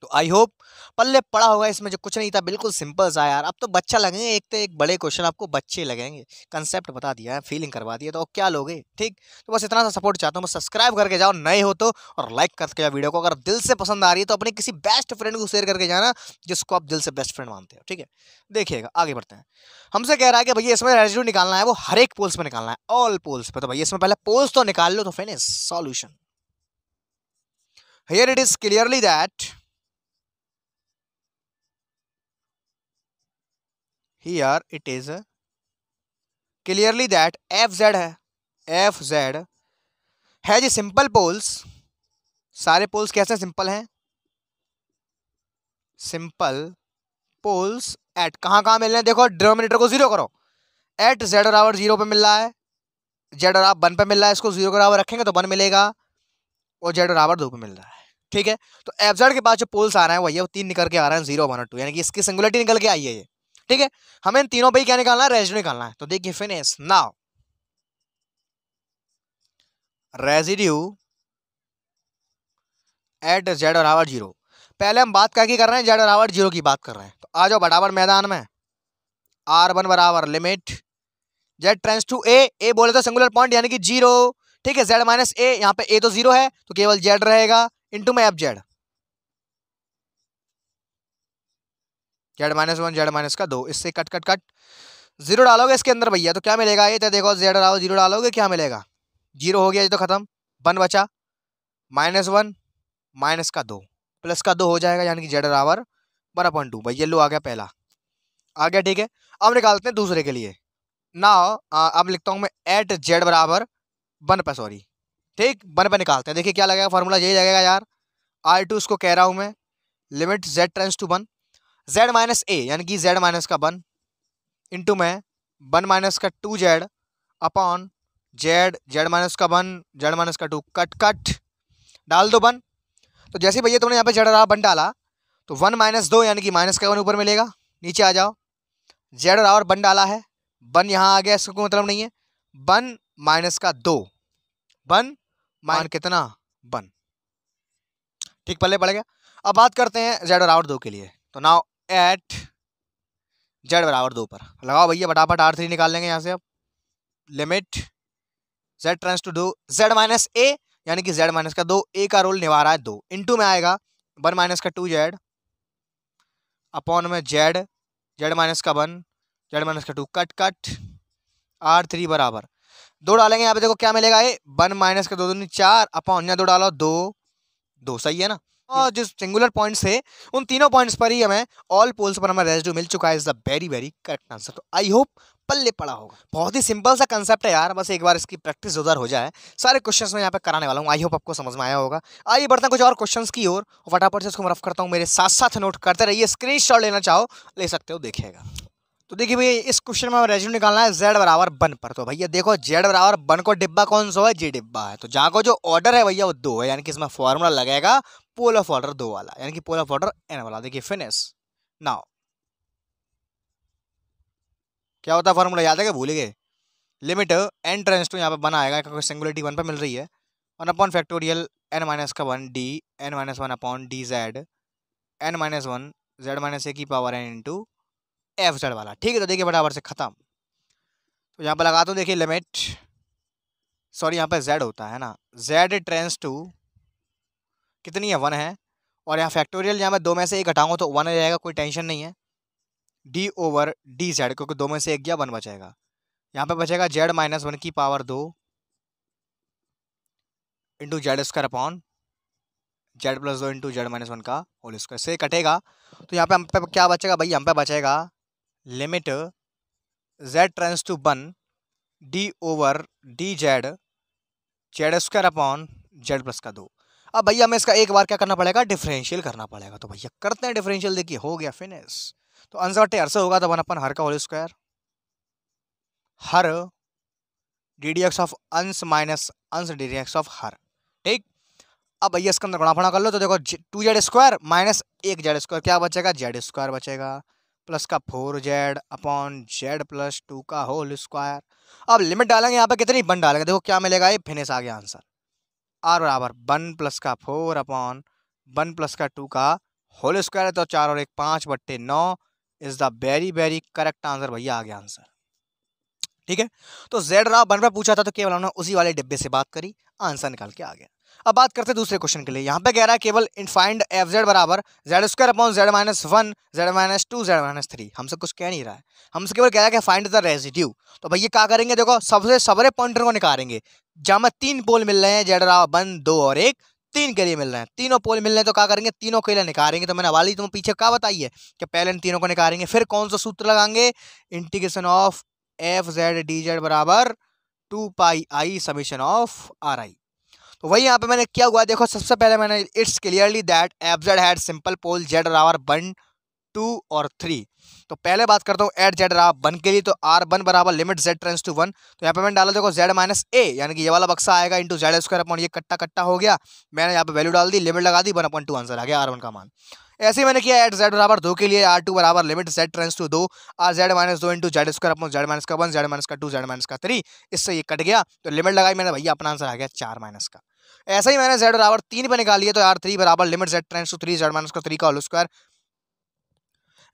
तो आई होप पल्ले पड़ा होगा इसमें, जो कुछ नहीं था, बिल्कुल सिंपल सा यार। अब तो बच्चा लगेंगे, एक तो एक बड़े क्वेश्चन आपको बच्चे लगेंगे, कंसेप्ट बता दिया है, फीलिंग करवा दिया, तो क्या लोगे, ठीक। तो बस इतना सा सपोर्ट चाहता हूँ, बस सब्सक्राइब करके जाओ नए हो तो, और लाइक करके जाओ वीडियो को। अगर दिल से पसंद आ रही है तो अपने किसी बेस्ट फ्रेंड को शेयर करके जाना, जिसको आप दिल से बेस्ट फ्रेंड मानते हो, ठीक है। देखिएगा आगे बढ़ते हैं। हमसे कह रहा है कि भैया इसमें रेजिड्यू निकालना है, वो हर एक पोल्स पे निकालना है, ऑल पोल्स पे। तो भैया इसमें पहले पोल्स तो निकाल लो, तो finish solution. Here it is clearly that here it is clearly that fz है, fz है जी सिंपल पोल्स, सारे पोल्स कैसे सिंपल हैं, सिंपल पोल्स एट कहाँ कहाँ मिल रहे हैं, देखो डिनोमिनेटर को 0 करो, एट z बराबर 0 पे मिल रहा है, z बराबर 1 पे मिल रहा है, इसको 0 के बराबर रखेंगे तो 1 मिलेगा, और z बराबर 2 पे मिल रहा है, ठीक है। तो fz के पास जो पोल्स आ रहे हैं वही वो 3 निकल के आ रहे हैं, 0 1 और 2, यानी कि इसकी सिंगुलरिटी निकल के आई है ये, ठीक है। हमें इन तीनों पे ही क्या निकालना है, रेजिड्यू निकालना है। तो देखिए finish now, residue at z बराबर 0। पहले हम बात क्या की कर रहे हैं, z बराबर 0 की बात कर रहे हैं। तो आ जाओ बराबर मैदान में, r1 बराबर limit z tends to a बोले तो सिंगुलर पॉइंट यानी कि 0, ठीक है। z माइनस a, यहाँ पे a तो 0 है तो केवल z रहेगा, इंटू में F Z, z minus 1 z minus का 2, इससे कट कट कट 0 डालोगे इसके अंदर भैया तो क्या मिलेगा, ये तो देखो z बराबर 0 डालोगे क्या मिलेगा, 0 हो गया, ये तो खत्म, 1 बचा, -1 माइनस का 2 प्लस का 2 हो जाएगा, यानी कि z बराबर 1/2 भाई, ये लो आ गया पहला, आ गया, ठीक है। अब निकालते हैं दूसरे के लिए ना, अब लिखता हूं मैं एट z बराबर 1 पे, सॉरी, ठीक, 1 पे निकालते हैं। देखिए क्या लगेगा, फॉर्मूला यही लगेगा यार, r2 इसको कह रहा हूं मैं, limit z tends to 1 z minus a यानी कि z माइनस का 1 इंटू में 1 माइनस का 2z अपॉन z माइनस का 1 z माइनस का 2, कट कट डाल दो 1। तो जैसे भैया तुमने यहाँ पे z बराबर 1 डाला तो 1 माइनस 2 यानी कि माइनस का 1 ऊपर मिलेगा, नीचे आ जाओ, z बराबर 1 डाला है, 1 यहाँ आ गया, इसका कोई मतलब नहीं है, 1 माइनस का 2, 1 माइनस कितना 1, ठीक, पल्ले पड़ गया। अब बात करते हैं z बराबर 2 के लिए, तो नाउ एट z बराबर 2 पर लगाओ भैया फटाफट, r3 निकाल लेंगे यहाँ से। अब limit z tends to 2 z minus a यानी कि z माइनस का 2, a का रोल निभा रहा है 2, इंटू में आएगा 1 माइनस का 2z अपॉन में z माइनस का 1 z माइनस का 2, कट कट, r3 बराबर 2 डालेंगे यहाँ पे, देखो क्या मिलेगा, ये 1 माइनस का 2 दूनी 4 अपॉन यहाँ 2 डालो 2 2, सही है ना। और जो सिंगुलर पॉइंट्स थे उन तीनों पॉइंट्स पर ही हमें ऑल पोल्स पर हमें रेजिड्यू मिल चुका है, is the very very correct answer. तो आई होप पल्ले पड़ा होगा, बहुत ही सिंपल सा कंसेप्ट है यार, बस एक बार इसकी प्रैक्टिस उधर हो जाए, सारे क्वेश्चंस मैं यहाँ पे कराने वाला हूँ, आई होप आपको समझ में आया होगा। आइए बढ़ते हैं कुछ और क्वेश्चंस की ओर, फटाफट से इसको रफ करता हूँ, मेरे साथ साथ नोट करते रहिए, स्क्रीनशॉट लेना चाहो ले सकते हो, देखिएगा। तो देखिए भैया इस क्वेश्चन में रेजिड्यू निकालना है z बराबर 1 पर। तो भैया देखो z बराबर 1 को डिब्बा कौन सा है, जी डिब्बा है, तो जहाँ को जो ऑर्डर है भैया वो 2 है, यानी कि इसमें फॉर्मूला लगेगा पोल ऑफ ऑर्डर 2 वाला, यानी कि पोल ऑफ ऑर्डर n वाला। देखिए फिनिश नाउ, क्या होता है फॉर्मूला, याद है क्या, भूल गए, लिमिट n टेंड्स टू यहाँ पे 1 आएगा क्योंकि सिंगुलरिटी 1 पे मिल रही है, 1 अपॉन फैक्टोरियल n माइनस का 1 d n minus 1 upon D Z n minus 1 z minus A की power n into F Z वाला, ठीक है। तो देखिए बराबर से खत्म, तो यहाँ पे लगाता हूँ, देखिए लिमिट, सॉरी यहाँ पे z होता है ना, z टेंड्स टू कितनी है 1 है, और यहाँ फैक्टोरियल यहाँ मैं 2 में से 1 घटाऊंगा तो 1 आ जाएगा, कोई टेंशन नहीं है, d ओवर डी जेड, क्योंकि 2 में से 1 गया 1 बचेगा, यहाँ पे बचेगा z माइनस 1 की power 2 into z square upon Z plus 2 into Z minus 1 का होल स्क्वायर से कटेगा। तो यहाँ पे हम पे क्या बचेगा भाई, हम पे बचेगा limit Z tends to 1 d over D Z z square upon Z plus का 2। अब भैया हमें इसका एक बार क्या करना पड़ेगा, डिफरेंशियल करना पड़ेगा। तो भैया करते हैं डिफरेंशियल, देखिए हो गया फिनिश। तो आंसर टेयर से होगा तो 1 अपन हर का होल स्क्वायर हर डी डी एक्स ऑफ अंश माइनस अंश डी डी एक्स ऑफ हर, ठीक। अब भैया इसके अंदर गुणा फड़ा कर लो तो देखो 2z square minus 1z square क्या बचेगा, जेड स्क्वायर बचेगा प्लस का 4z अपॉन जेड प्लस 2 का होल स्क्वायर। अब लिमिट डालेंगे यहाँ पे कितनी, 1 डालेंगे, देखो क्या मिलेगा, ये फिनिश आ गया आंसर। आर बराबर 1 प्लस का 4 अपॉन 1 प्लस का 2 का होल स्क्वायर है, तो 4 और 1 5/9 is the very very correct answer. भैया आ गया आंसर, ठीक है। तो जेड रहा 1 पे पूछा था तो केवल हमने उसी वाले डिब्बे से बात करी, आंसर निकाल के आ गया। अब बात करते हैं दूसरे क्वेश्चन के लिए। यहाँ पे कह रहा है केवल फाइंड एफ जेड बराबर Z square upon z minus 1 Z minus 2 Z minus 3। हमसे कुछ कह नहीं रहा है, हमसे केवल कह रहा है कि फाइंड द रेजिड्यू। तो भैया क्या करेंगे, देखो सबसे सबरे पॉइंटर को निकालेंगे जहाँ में 3 पोल मिल रहे हैं, जेड रहा 1 2 और 1 3 के लिए मिल रहे हैं, तीनों पोल मिल रहे हैं, तो क्या करेंगे तीनों के लिए निकालेंगे। तो मैंने वाली तुम पीछे क्या बताई है कि पहले इन तीनों को निकालेंगे, फिर कौन सा सूत्र लगाएंगे, integration of F Z D Z बराबर 2 pi I summation of R i. तो वही यहाँ पे मैंने क्या हुआ, देखो सबसे पहले मैंने it's clearly that F z had simple pole z बराबर 1 2 और 3। तो पहले बात करता हूँ एट जेड रहा 1 के लिए, तो आर 1 बराबर लिमिट जेड टेंड्स टू 1। तो यहाँ पे मैंने डाला देखो जेड माइनस ए, यानी कि ये वाला बक्सा आएगा इंटू जेड स्क्वायर अपॉन ये कट्टा कट्टा हो गया। मैंने यहाँ पे वैल्यू डाल दी, लिमिट लगा दी, 1/2 आंसर आ गया R1 का मान। ऐसे ही मैंने किया एट जेड बराबर 2 के लिए, R2 बराबर limit Z tends to 2 R z minus 2 into z square upon z minus का 1 जेड माइनस का 2 जेड माइनस का 3। इससे ये कट गया तो लिमिट लगाई मैंने, भैया अपना आंसर आ गया 4 माइनस का। ऐसा ही मैंने जेड बराबर 3 पे निकाल लिया, तो R3 बराबर limit Z tends to 3 z minus का 3 का होल स्क्वायर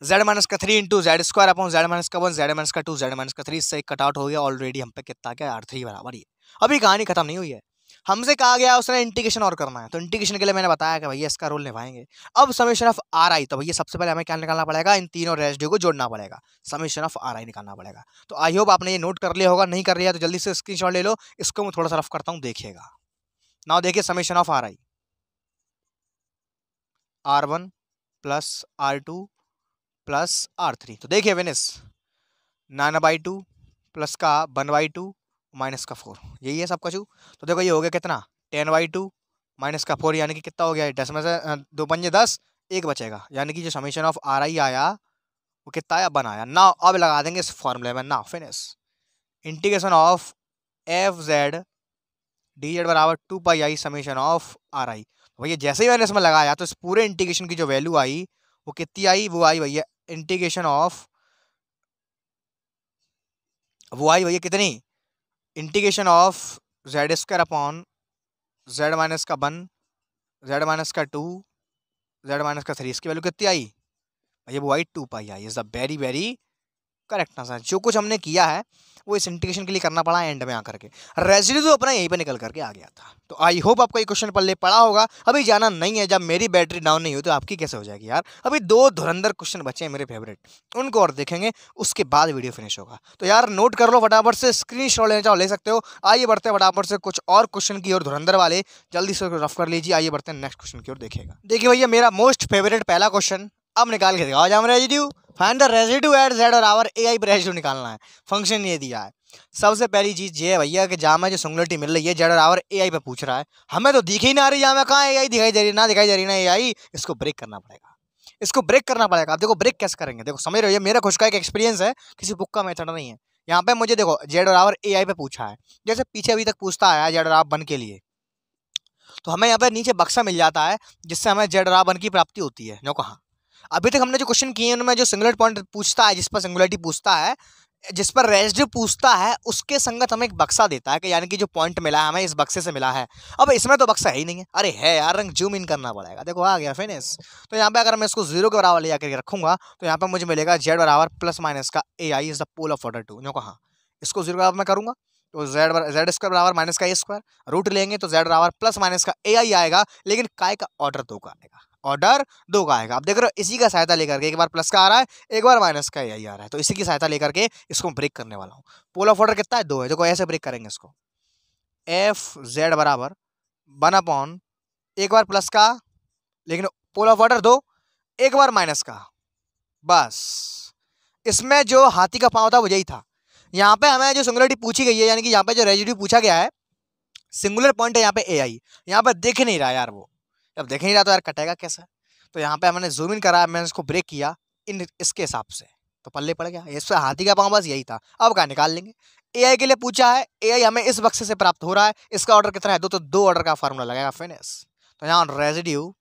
जेड माइनस का 3 into z square upon z minus का 1 जेड माइनस का 2 जेड माइनस का 3 से कट आउट हो गया। ऑलरेडी हम पे कितना क्या R3 बराबर ये। अभी कहानी खत्म नहीं हुई है, हमसे कहा गया उसने इंटीग्रेशन और करना है, तो इंटीग्रेशन के लिए मैंने बताया कि भैया इसका रोल निभाएंगे। अब समेशन ऑफ आर आई, तो भैया सबसे पहले हमें क्या निकालना पड़ेगा, इन तीनों रेसिड्यू को जोड़ना पड़ेगा, समेशन ऑफ आर आई निकालना पड़ेगा। तो आई होप आपने ये नोट कर लिया होगा, नहीं कर लिया तो जल्दी से स्क्रीनशॉट ले लो, इसको मैं थोड़ा सा रफ करता हूँ, देखिएगा। नाउ देखिए summation of R I, R1 plus R2 plus R3। तो देखिए विनिस 9/2 प्लस का 1/2 माइनस का 4, यही है सबका चू। तो देखो ये हो गया कितना 10/2 माइनस का 4, यानी कि कितना हो गया 10 में से 2 पंजे 10, एक बचेगा, यानी कि जो समेशन ऑफ आर आई आया वो कितना आया 1 आया। ना अब लगा देंगे इस फॉर्मूले में, ना finish integration of F Z D Z बराबर 2 pi I summation of R I. भैया जैसे ही मैंने इसमें लगाया तो इस पूरे इंटीग्रेशन की जो वैल्यू आई वो कितनी आई, वो आई भैया इंटीग्रेशन ऑफ, वो आई भैया कितनी, integration of Z square upon z minus का 1 जेड माइनस का 2 जेड माइनस का 3, इसकी वैल्यू कितनी आई भैया, वो आई 2 pi I. Is the very very correct answer. जो कुछ हमने किया है वो इस इंटीग्रेशन के लिए करना पड़ा एंड में आकर के, रेजिड्यू तो अपना यहीं पे निकल करके आ गया था। तो आई होप आपको ये क्वेश्चन पढ़ पड़ा होगा। अभी जाना नहीं है, जब मेरी बैटरी डाउन नहीं हुई तो आपकी कैसे हो जाएगी यार। अभी 2 धुरंधर क्वेश्चन बचे हैं मेरे फेवरेट, उनको और देखेंगे, उसके बाद वीडियो फिनिश होगा। तो यार नोट कर लो फटाफट से, स्क्रीनशॉट लेना चाहो ले सकते हो। आइए बढ़ते हैं फटाफट से कुछ और क्वेश्चन की ओर, धुरंधर वाले जल्दी से रफ कर लीजिए। आइए बढ़ते हैं नेक्स्ट क्वेश्चन की ओर, देखिएगा। देखिए भैया मेरा मोस्ट फेवरेट पहला क्वेश्चन अब निकाल के दिखाओ, जब residue find the residue at z और आवर ए आई पे रेजिड्यू निकालना है। फंक्शन ये दिया है। सबसे पहली चीज ये है भैया कि जहाँ में जो सिंगुलरिटी मिल रही है जेड और आवर ए आई पे पूछ रहा है, हमें तो दिख ही ना रही, जहाँ में कहाँ ए आई दिखाई दे रही, ना दिखाई दे रही ना ए आई, इसको ब्रेक करना पड़ेगा, इसको ब्रेक करना पड़ेगा। अब देखो ब्रेक कैसे करेंगे, देखो समझ रहे हो, मेरा खुद का एक एक्सपीरियंस है, किसी बुक का मेथड नहीं है। यहाँ पे मुझे देखो जेड और आवर ए आई पे पूछा है, जैसे पीछे अभी तक पूछता आया जेड और आवर 1 के लिए, तो हमें यहाँ पे नीचे बक्सा मिल जाता है जिससे हमें जेड और आवर 1 की प्राप्ति होती है। जो कहा अभी तक हमने जो क्वेश्चन किए उनमें जो सिंगुलर पॉइंट पूछता है, जिस पर सिंगुलरिटी पूछता है, जिस पर रेसिड्यू पूछता है, उसके संगत हमें एक बक्सा देता है कि यानी कि जो पॉइंट मिला है हमें इस बक्से से मिला है। अब इसमें तो बक्सा है ही नहीं है, अरे है यार, रंग जूम इन करना पड़ेगा। देखो आ गया फिनिश। तो यहाँ पे अगर मैं इसको 0 के बराबर ले जाकर रखूंगा तो यहाँ पे मुझे मिलेगा जेड बराबर प्लस माइनस का A I is the pole of order 2। जो कहा इसको 0 के बराबर मैं करूंगा तो जेड स्क्वायर बराबर माइनस का ए स्क्वायर, रूट लेंगे तो जेड बराबर प्लस माइनस का ए आई आएगा, लेकिन काय का ऑर्डर 2 का आएगा, ऑर्डर 2 का आएगा। अब देख रहे हो इसी का सहायता लेकर के, एक बार प्लस का आ रहा है एक बार माइनस का यही आ रहा है, तो इसी की सहायता लेकर के इसको ब्रेक करने वाला हूँ। पोल ऑफ ऑर्डर कितना है 2 है, देखो ऐसे ब्रेक करेंगे इसको, एफ जेड बराबर 1 अपॉन एक बार प्लस का लेकिन पोल ऑफ वाटर दो, एक बार माइनस का, बस। इसमें जो हाथी का पांव था वो यही था। यहाँ पे हमें जो सिंगुलरिटी पूछी गई है, यानी कि यहाँ पे जो रेजिड्यू पूछा गया है, सिंगुलर पॉइंट है यहाँ पे ए आई, यहाँ पे दिख नहीं रहा यार वो। जब दिख नहीं रहा तो यार कटेगा कैसे? तो यहाँ पे हमने जूम इन करा, मैंने इसको ब्रेक किया इन इसके हिसाब से, तो पल्ले पड़ गया। इससे हाथी का पांव बस यही था। अब क्या निकाल लेंगे? ए आई के लिए पूछा है, ए आई हमें इस बक्से से प्राप्त हो रहा है, इसका ऑर्डर कितना है? दो, तो दो ऑर्डर का फॉर्मूला लगेगा, फिनिश। तो यहाँ रेजिड्यू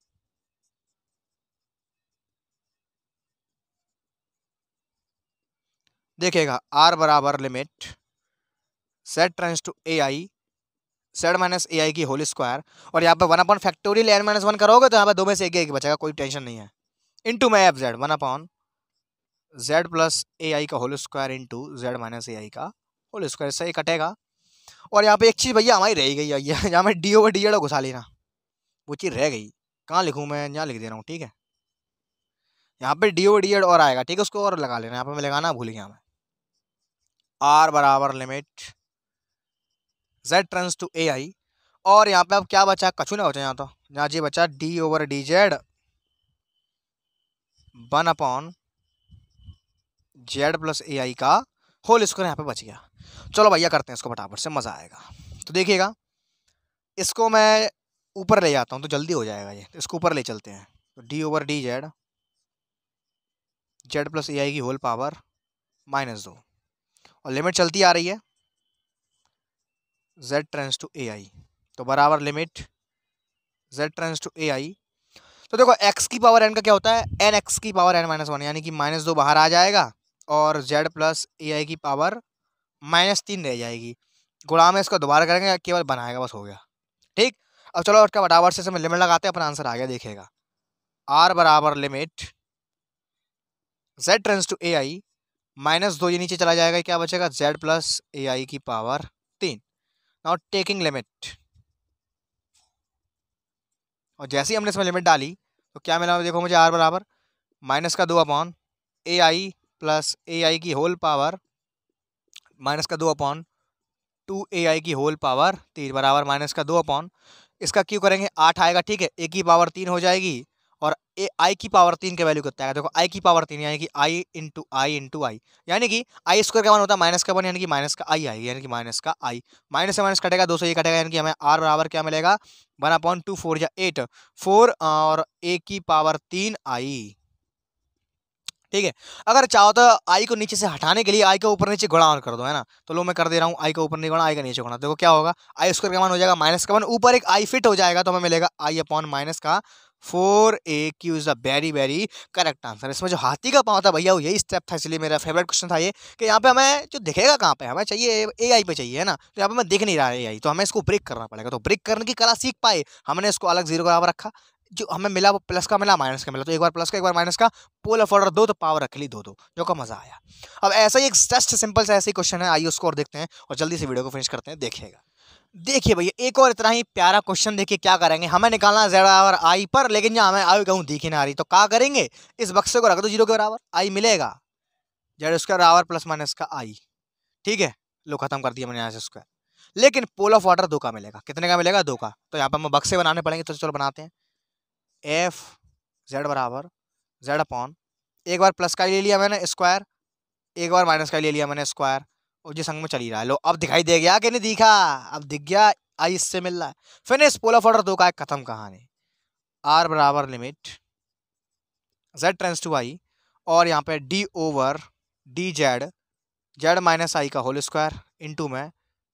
देखिएगा, आर बराबर limit set tends to A I Z minus A I की होल स्क्वायर, और यहाँ पे 1/फैक्टोरियल एन माइनस 1 करोगे तो यहाँ पे दो में से एक बचेगा, कोई टेंशन नहीं है। इंटू में एफ जेड 1/जेड प्लस ए आई का whole square into Z minus A I का होल स्क्वायर, सही कटेगा। और यहाँ पे एक चीज़ भैया हमारी रह गई है, यहाँ में डी ओवर डी जेड घुसा लेना, वो चीज़ रह गई। कहाँ लिखूँ मैं? यहाँ लिख दे रहा हूँ, ठीक है। यहाँ पे डी ओवर डी जेड और आएगा, ठीक है, उसको और लगा लेना। यहाँ पे मैं लगाना भूल गया मैं। आर बराबर limit Z tends to A आई, और यहाँ पे अब क्या बचा? कछु ना बचा यहाँ तो, यहाँ जी बचा डी ओवर डी जेड 1/जेड प्लस ए आई का होल स्क्वायर यहाँ पे बच गया। चलो भैया करते हैं इसको फटाफट से, मज़ा आएगा। तो देखिएगा, इसको मैं ऊपर ले जाता हूँ तो जल्दी हो जाएगा ये, तो इसको ऊपर ले चलते हैं। तो D over D Z Z plus A I की होल पावर -2, और लिमिट चलती आ रही है जेड टेंड्स टू ए आई, तो बराबर limit Z tends to A आई। तो देखो x की पावर n का क्या होता है? एन एक्स की पावर n माइनस 1, यानी कि -2 बाहर आ जाएगा, और z प्लस ए आई की पावर -3 रह जाएगी। गुणा में इसको दोबारा करेंगे, केवल बनाएगा, बस हो गया, ठीक। अब चलो उसका फटाफट से लिमिट लगाते हैं, अपना आंसर आ गया, देखिएगा। r बराबर limit z tends to A आई -2, ये नीचे चला जाएगा, क्या बचेगा? z प्लस ए आई की पावर 3। नाउ टेकिंग लिमिट, और जैसे ही हमने इसमें लिमिट डाली तो क्या मिला देखो मुझे? r बराबर -2/ai प्लस ए आई की होल पावर -2/2 ए आई की होल पावर 3 बराबर -2 इसका क्यों करेंगे? 8 आएगा, ठीक है, ए की पावर 3 हो जाएगी, और ए आई की पावर 3 के वैल्यू कितना आएगा? देखो आई की पावर 3 यानी कि आई इंटू आई इंटू आई, यानी कि आई स्क्वायर का वन होता है -1, यानी कि माइनस का आई आएगी, यानी कि माइनस का आई, माइनस से माइनस कटेगा, 2 से ये कटेगा, यानी कि हमें आर बराबर क्या मिलेगा? 1/2 4 या 8 4 और ए की पावर 3 आई, ठीक है। अगर चाहो तो आई को नीचे से हटाने के लिए आई को ऊपर नीचे गुणा और कर दो, है ना। तो लो मैं कर दे रहा हूँ, आई को ऊपर नहीं गुणा, आई का नीचे गुणा। देखो क्या होगा? आई स्क्वायर का मान हो जाएगा -1, ऊपर एक आई फिट हो जाएगा, तो हमें मिलेगा आई अपॉन माइनस का 4a³ is the very very correct answer. इसमें जो हाथी का पाँव था भैया, वो यही स्टेप था, इसलिए मेरा फेवरेट क्वेश्चन था ये, कि यहाँ पे हमें जो दिखेगा कहाँ पे? हमें चाहिए ए आई पे चाहिए, है ना। तो यहाँ पे मैं दिख नहीं रहा है ए आई, तो हमें इसको ब्रेक करना पड़ेगा। तो ब्रेक करने की कला सीख पाए, हमने इसको अलग 0 बराबर रखा, जो हमें मिला वो प्लस का मिला, माइनस का मिला, तो एक बार प्लस का एक बार माइनस का, पोल ऑफ ऑर्डर 2, तो पावर रख ली 2 जो का मजा आया। अब ऐसा ही एक जस्ट सिंपल सा ऐसे ही क्वेश्चन है, आइए उसको और देखते हैं, और जल्दी से वीडियो को फिनिश करते हैं, देखिएगा। देखिए भैया, एक और इतना ही प्यारा क्वेश्चन, देखिए क्या करेंगे, हमें निकालना जेड और आई पर, लेकिन यहाँ हमें आई कहूँ दिख ही ना रही, तो क्या करेंगे? इस बक्से को रख दो 0 के बराबर, आई मिलेगा, जेड स्क्वायर बराबर प्लस माइनस का आई, ठीक है। लो खत्म कर दिया मैंने यहाँ से स्क्वायर, लेकिन पोल ऑफ वाटर 2 का मिलेगा। कितने का मिलेगा? 2 का। तो यहाँ पर हमें बक्से बनाने पड़ेंगे, तो चलो बनाते हैं। एफ जेड बराबर जेड अपॉन, एक बार प्लस का ले लिया मैंने स्क्वायर, एक बार माइनस का ले लिया मैंने स्क्वायर, और जिस संग में चली रहा है। लो अब दिखाई दे गया कि नहीं दिखा? अब दिख गया, आई इससे मिल रहा है, फिनिश। पोल ऑफ ऑर्डर 2 का एक खत्म कहानी। आर बराबर limit Z tends to I, और यहाँ पे D over D Z Z minus I का होल स्क्वायर इंटू में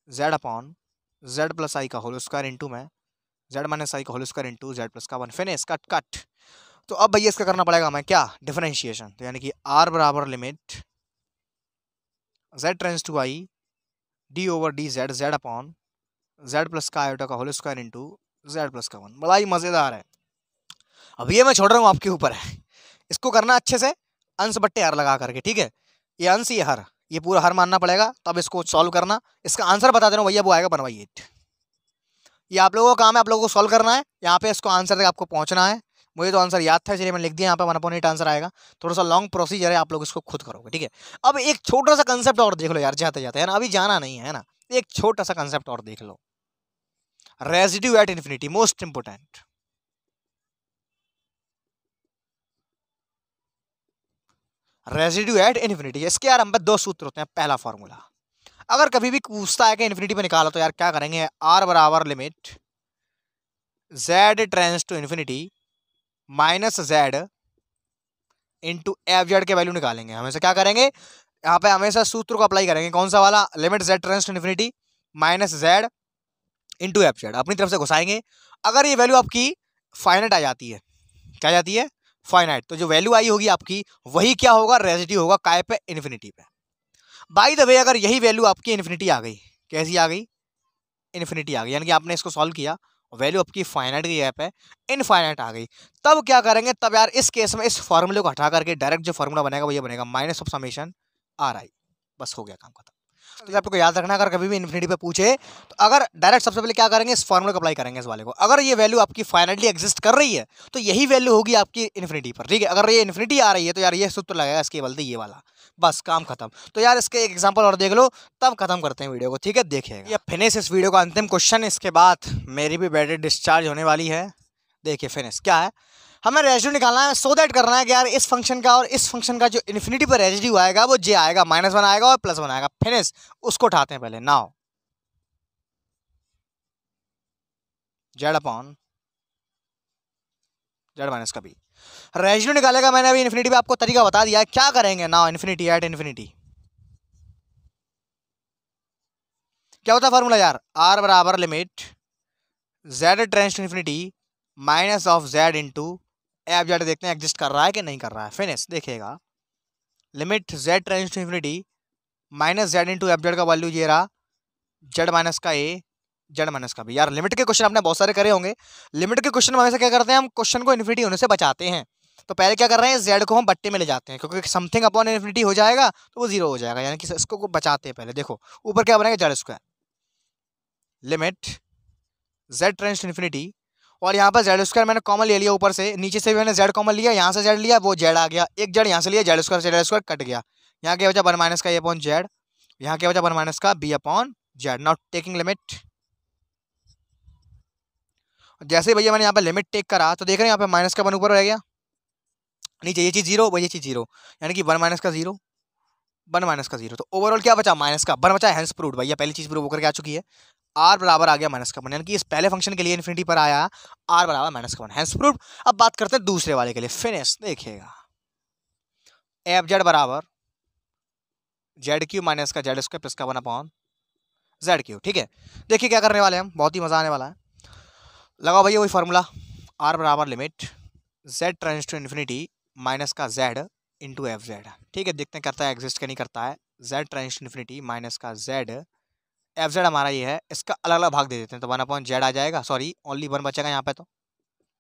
Z upon Z plus I का होल स्क्वायर इंटू में जेड माइनस आई का whole square into Z plus का 1, फिनिश, कट कट। तो अब भैया इसका करना पड़ेगा हमें क्या? डिफरेंशिएशन। तो यानी कि आर बराबर limit Z tends to i d over D Z z upon Z plus का आयोटा का whole square into Z plus का 1। बड़ा ही मजेदार है। अब ये मैं छोड़ रहा हूँ, आपके ऊपर है, इसको करना अच्छे से, अंश बट्टे हर लगा करके, ठीक है। ये अंश, ये हर, ये पूरा हर मानना पड़ेगा, तब इसको सॉल्व करना। इसका आंसर बता देना भैया, वो आएगा 1/8। ये आप लोगों का काम है, आप लोगों को सॉल्व करना है, यहाँ पे इसको आंसर तक आपको पहुंचना है। मुझे तो आंसर याद था, इसलिए मैंने लिख दिया यहाँ पे 1/8 आंसर आएगा। थोड़ा सा लॉन्ग प्रोसीजर है, आप लोग इसको खुद करोगे, ठीक है। अब एक छोटा सा कंसेप्ट और देख लो यार, जाते जाते, है ना, अभी जाना नहीं है ना, एक छोटा सा कंसेप्ट और देख लो, residue at infinity, most important. Residue at infinity. इसके यार हम पे दो सूत्र होते हैं। पहला फॉर्मूला, अगर कभी भी पूछता है कि इन्फिनिटी पे निकालो तो यार क्या करेंगे, आर बराबर limit Z tends to infinity minus z into F z के वैल्यू निकालेंगे। हमेशा क्या करेंगे, यहाँ पे हमेशा सूत्र को अप्लाई करेंगे। कौन सा वाला, limit Z tends to infinity minus z into F z, अपनी तरफ से घुसाएंगे। अगर ये वैल्यू आपकी फाइनाइट आ जाती है, क्या जाती है, फाइनाइट, तो जो वैल्यू आई होगी आपकी वही क्या होगा, रेजिड्यू होगा काय पे, इन्फिनिटी पे। बाय द वे अगर यही वैल्यू आपकी इन्फिनिटी आ गई, कैसी आ गई, इन्फिनिटी आ गई, यानी कि आपने इसको सॉल्व किया, वैल्यू आपकी फाइनाइट की गैप है, इनफाइनाइट आ गई, तब क्या करेंगे, तब यार इस केस में इस फॉर्मूले को हटा करके डायरेक्ट जो फॉर्मूला बनेगा वो ये बनेगा माइनस ऑफ समेशन आर आई। बस हो गया काम खत्म। तो आपको याद रखना, अगर कभी भी इन्फिनिटी पे पूछे तो अगर डायरेक्ट सबसे पहले क्या करेंगे, इस फॉर्मूले को अप्लाई करेंगे इस वाले को। अगर ये वैल्यू आपकी फाइनली एग्जिस्ट कर रही है तो यही वैल्यू होगी आपकी इन्फिनिटी पर, ठीक है। अगर ये इन्फिनिटी आ रही है तो यार ये सूत्र लगेगा इसके बदले ये वाला, बस काम खत्म। तो यार इसके एक एग्जांपल और देख लो, तब खत्म करते हैं वीडियो को, ठीक है। देखिएगा, ये फिनिश इस वीडियो का अंतिम क्वेश्चन, इसके बाद मेरी भी बैटरी डिस्चार्ज होने वाली है। देखिए फिनिश क्या है, हमें रेजिड्यू निकालना है, सो दैट करना है कि यार इस फंक्शन का और इस फंक्शन का जो इन्फिनिटी पर रेजिड्यू आएगा वो जे आएगा, -1 आएगा और +1 आएगा। फिनिश, उसको उठाते हैं पहले। Now Z upon z minus का बी, रेजिड्यू निकालेगा। मैंने अभी इन्फिनिटी पे आपको तरीका बता दिया है, क्या करेंगे। नाउ इन्फिनिटी एट इन्फिनिटी, क्या होता है फॉर्मूला यार, आर बराबर limit Z tends to infinity minus of z into F z. देखते हैं एग्जिस्ट कर रहा है कि नहीं कर रहा है। फिनिश, देखिएगा, limit Z tends to infinity minus z into F z का वैल्यू ये रहा, जेड माइनस का ए, जेड माइनस का बी। यार लिमिट के क्वेश्चन आपने बहुत सारे करे होंगे। लिमिट के क्वेश्चन में हमेशा क्या करते हैं, हम क्वेश्चन को इन्फिनिटी होने से बचाते हैं। तो पहले क्या कर रहे हैं, जेड को हम बट्टे में ले जाते हैं, क्योंकि समथिंग अपॉन इन्फिनिटी हो जाएगा तो वो जीरो हो जाएगा, यानी कि इसको बचाते हैं पहले। देखो ऊपर क्या बनेगा, z square, limit Z tends to infinity, और यहाँ पर जेड स्क्वायर मैंने कॉमन ले लिया ऊपर से, नीचे से भी मैंने जेड कॉमन लिया, यहाँ से जेड लिया, वो जेड आ गया, एक जेड यहाँ से लिया, जेड स्क्वायर कट गया। यहाँ क्या बचा, 1 माइनस का ए अपॉन जेड, यहाँ क्या बचा, 1 माइनस का b upon z. Now taking limit, जैसे भैया मैंने यहाँ पे लिमिट टेक करा तो देख रहे हैं यहाँ पे माइनस का 1 ऊपर रह गया, नीचे ये चीज जीरो, ये चीज जीरो, यानी कि 1 माइनस का 0, 1 माइनस का 0, तो ओवरऑल क्या बचा, माइनस का 1 बचा। हेंस प्रूव्ड, भैया पहली चीज प्रूव होकर के आ चुकी है, आर बराबर आ गया -1, यानी कि इस पहले फंक्शन के लिए इन्फिनिटी पर आया आर बराबर -1, हेंस प्रूव्ड। अब बात करते हैं दूसरे वाले के लिए। फिनिश, देखिएगा, एफ जेड बराबर जेड क्यू माइनस का जेड स्क्वायर प्लस का 1 अपॉन जेड क्यू, ठीक है। देखिए क्या करने वाले हैं हम, बहुत ही मजा आने वाला है। लगाओ भैया वही फार्मूला, आर बराबर limit Z tends to infinity minus का जेड इंटू एफ जेड, ठीक है। देखते हैं करता है एग्जिस्ट क्या नहीं करता है, z tends to infinity minus का जेड, एफ जेड हमारा ये है, इसका अलग अलग भाग दे देते हैं तो 1 अपॉन जेड आ जाएगा, सॉरी ओनली 1 बचेगा यहाँ पे, तो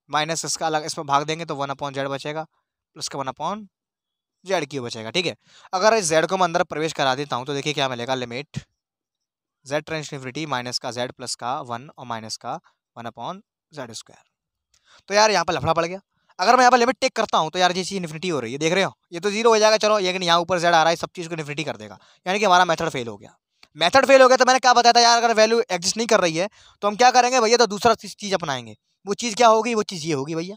माइनस इसका अलग इसमें भाग देंगे तो 1 अपॉन जेड बचेगा, प्लस का 1 अपॉन जेड क्यू बचेगा, ठीक है। अगर इस जेड को मैं अंदर प्रवेश करा देता हूँ तो देखिए क्या मिलेगा, limit Z tends to infinity minus का जेड प्लस का 1 और माइनस का 1 अपॉन जेड स्क्वायर। तो यार यहाँ पर लफड़ा पड़ गया। अगर मैं यहाँ पर लिमिट टेक करता हूँ तो यार ये चीज़ इन्फिनिटी हो रही है, देख रहे हो, ये तो 0 हो जाएगा, चलो, लेकिन यहाँ ऊपर जेड आ रहा है, सब चीज़ को इन्फिनिटी कर देगा, यानी कि हमारा मेथड फेल हो गया। मेथड फेल हो गया तो मैंने क्या बताया था यार, अगर वैल्यू एग्जिस्ट नहीं कर रही है तो हम क्या करेंगे भैया, तो दूसरा चीज़ अपनाएंगे। वो चीज़ क्या होगी, वो चीज़ ये होगी भैया,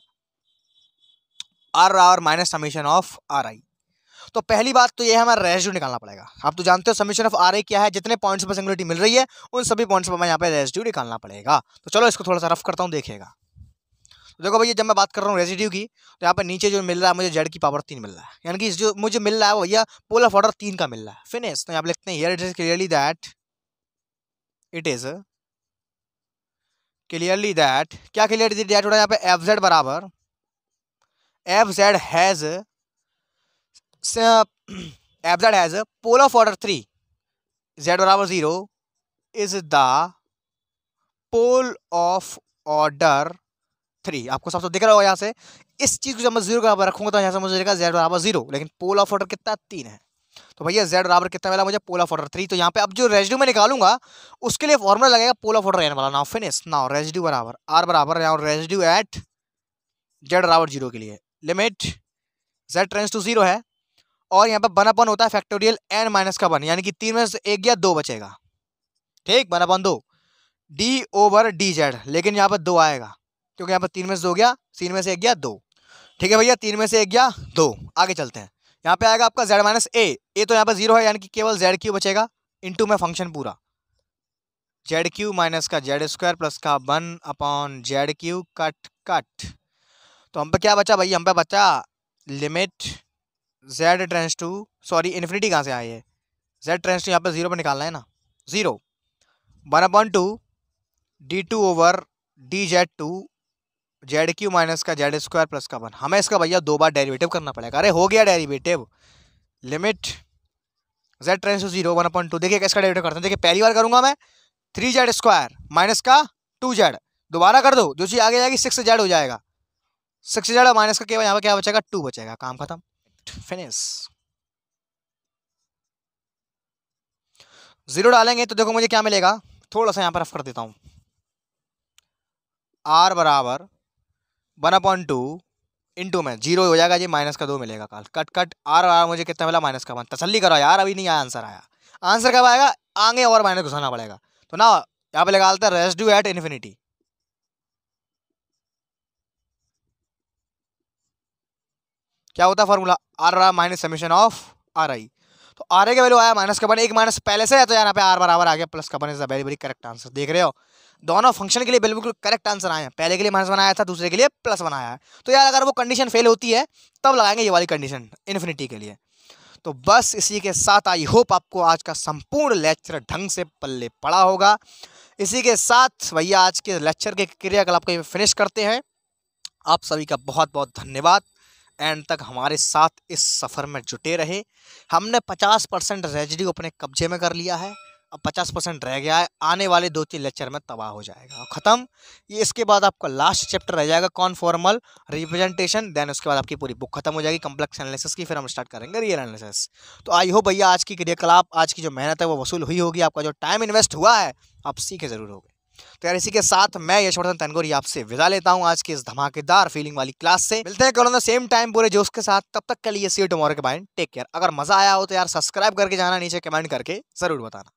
R minus summation of R i. तो पहली बात तो ये है, हमारा रेजिड्यू निकालना पड़ेगा। आप तो जानते हो समेशन ऑफ आर आई क्या है, जितने पॉइंट्स पर सिंगुलरिटी मिल रही है उन सभी पॉइंट्स पर मैं यहाँ पे रेजिड्यू निकालना पड़ेगा। तो चलो इसको थोड़ा सा रफ करता हूँ, देखिएगा। तो देखो भैया, जब मैं बात कर रहा हूँ रेजिड्यू की, तो यहाँ पर नीचे जो मिल रहा है मुझे जेड की पावर 3 मिल रहा है, यानी कि जो मुझे मिल रहा है वो भैया पोल ऑफ ऑर्डर 3 का मिल रहा है। फिनिश, तो यहाँ पे लिखते हैं here it is clearly that क्या क्लियरली दैट हो रहा है यहाँ पे, एफ जेड बराबर f Z has pole of order 3, z बराबर 0 is the pole of order 3। आपको सब दिख रहा होगा यहाँ से, इस चीज को जब मैं 0 के बराबर रखूंगा तो यहाँ से मुझे दिखेगा जेड बराबर 0, लेकिन पोल ऑफ ऑर्डर कितना, 3 है। तो भैया जेड बराबर कितना मिला मुझे, पोल ऑफ ऑर्डर 3। तो यहाँ पे अब जो रेजिड्यू में निकालूंगा उसके लिए फॉर्मूला लगेगा पोल ऑफ ऑर्डर n वाला। नाउ फिनिश, नाउ रेजिड्यू बराबर आर बराबर यहाँ रेजिड्यू एट जेड बराबर 0 के लिए, लिमिट जेड टेंड्स टू 0 है, और यहाँ पे 1 अपॉन होता है फैक्टोरियल n माइनस का 1, यानी कि 3 में से 1 गया 2 बचेगा, ठीक, 1 upon 2 D over D Z, लेकिन यहाँ पर 2 आएगा क्योंकि यहाँ पर 3 में से 2 गया, 3 में से 1 गया 2, ठीक है भैया, 3 में से 1 गया 2। आगे चलते हैं, यहाँ पे आएगा आपका z माइनस ए तो यहाँ पे 0 है, यानी कि केवल जेड क्यू बचेगा इंटू में फंक्शन पूरा जेड क्यू माइनस का जेड स्क्वायर प्लस का 1/जेड क्यू कट कट। तो हम पे क्या बचा भाई, हम पे बचा limit z tends to, sorry infinity कहाँ से आई है, z टेंड्स टू यहाँ पे 0 पे निकालना है ना, 0 1/2 d2 over dz2 Z Q minus का जेड स्क्वायर प्लस का 1। हमें इसका भैया 2 बार डेरिवेटिव करना पड़ेगा। अरे हो गया derivative, limit z tends to 0 1/2। देखिए कैसे डेरिवेटिव करते हैं, देखिए पहली बार करूंगा मैं 3z स्क्वायर माइनस का 2z, दोबारा कर दो जो चीज आगे जाएगी 6z हो जाएगा, 6z माइनस का केवल यहाँ पे क्या बचेगा 2 बचेगा, काम खत्म, फिनिश। 0 डालेंगे तो देखो मुझे क्या मिलेगा, थोड़ा सा यहाँ पर रफ कर देता हूँ, r बराबर 1/2 इंटू में 0 हो जाएगा जी, माइनस का 2 मिलेगा काल कट कट, r मुझे कितना मिला माइनस का 1। तसल्ली करो यार, अभी नहीं आया आंसर, आया आंसर कब आएगा, आगे और माइनस घुसाना पड़ेगा। तो ना यहाँ पे लगाते हैं रेसिड्यू एट इन्फिनिटी, क्या होता है formula, r minus summation of ri। तो r का वैल्यू आया माइनस का 1, एक माइनस पहले से है तो यहाँ पे r बराबर आ गया प्लस का 1 is the very very correct answer. देख रहे हो दोनों फंक्शन के लिए बिल्कुल करेक्ट आंसर आए हैं, पहले के लिए माइनस बनाया था, दूसरे के लिए प्लस बनाया है। तो यार अगर वो कंडीशन फेल होती है तब लगाएंगे ये वाली कंडीशन इन्फिनिटी के लिए। तो बस इसी के साथ आई होप आपको आज का संपूर्ण लेक्चर ढंग से पल्ले पड़ा होगा। इसी के साथ भैया आज के लेक्चर के क्रियाकलाप को फिनिश करते हैं। आप सभी का बहुत बहुत धन्यवाद, एंड तक हमारे साथ इस सफ़र में जुटे रहे। हमने 50% रेजिड्यू अपने कब्जे में कर लिया है, अब 50% रह गया है, आने वाले 2-3 लेक्चर में तबाह हो जाएगा और ख़त्म। ये इसके बाद आपका लास्ट चैप्टर रह जाएगा कॉन्फॉर्मल रिप्रेजेंटेशन, देन उसके बाद आपकी पूरी बुक खत्म हो जाएगी कॉम्प्लेक्स एनालिसिस की, फिर हम स्टार्ट करेंगे रियल एनालिसिस। तो आई होप भैया आज की क्रियाकलाप, आज की जो मेहनत है वो वसूल हुई होगी, आपका जो टाइम इन्वेस्ट हुआ है आप सीखे ज़रूर होगे। तो यार इसी के साथ मैं यशवर्धन तनगोरी आपसे विदा लेता हूं आज की इस धमाकेदार फीलिंग वाली क्लास से। मिलते हैं कल ऑन द सेम टाइम पूरे जोश के साथ, तब तक के लिए सी यू टुमारो के बाय, टेक केयर। अगर मजा आया हो तो यार सब्सक्राइब करके जाना, नीचे कमेंट करके जरूर बताना।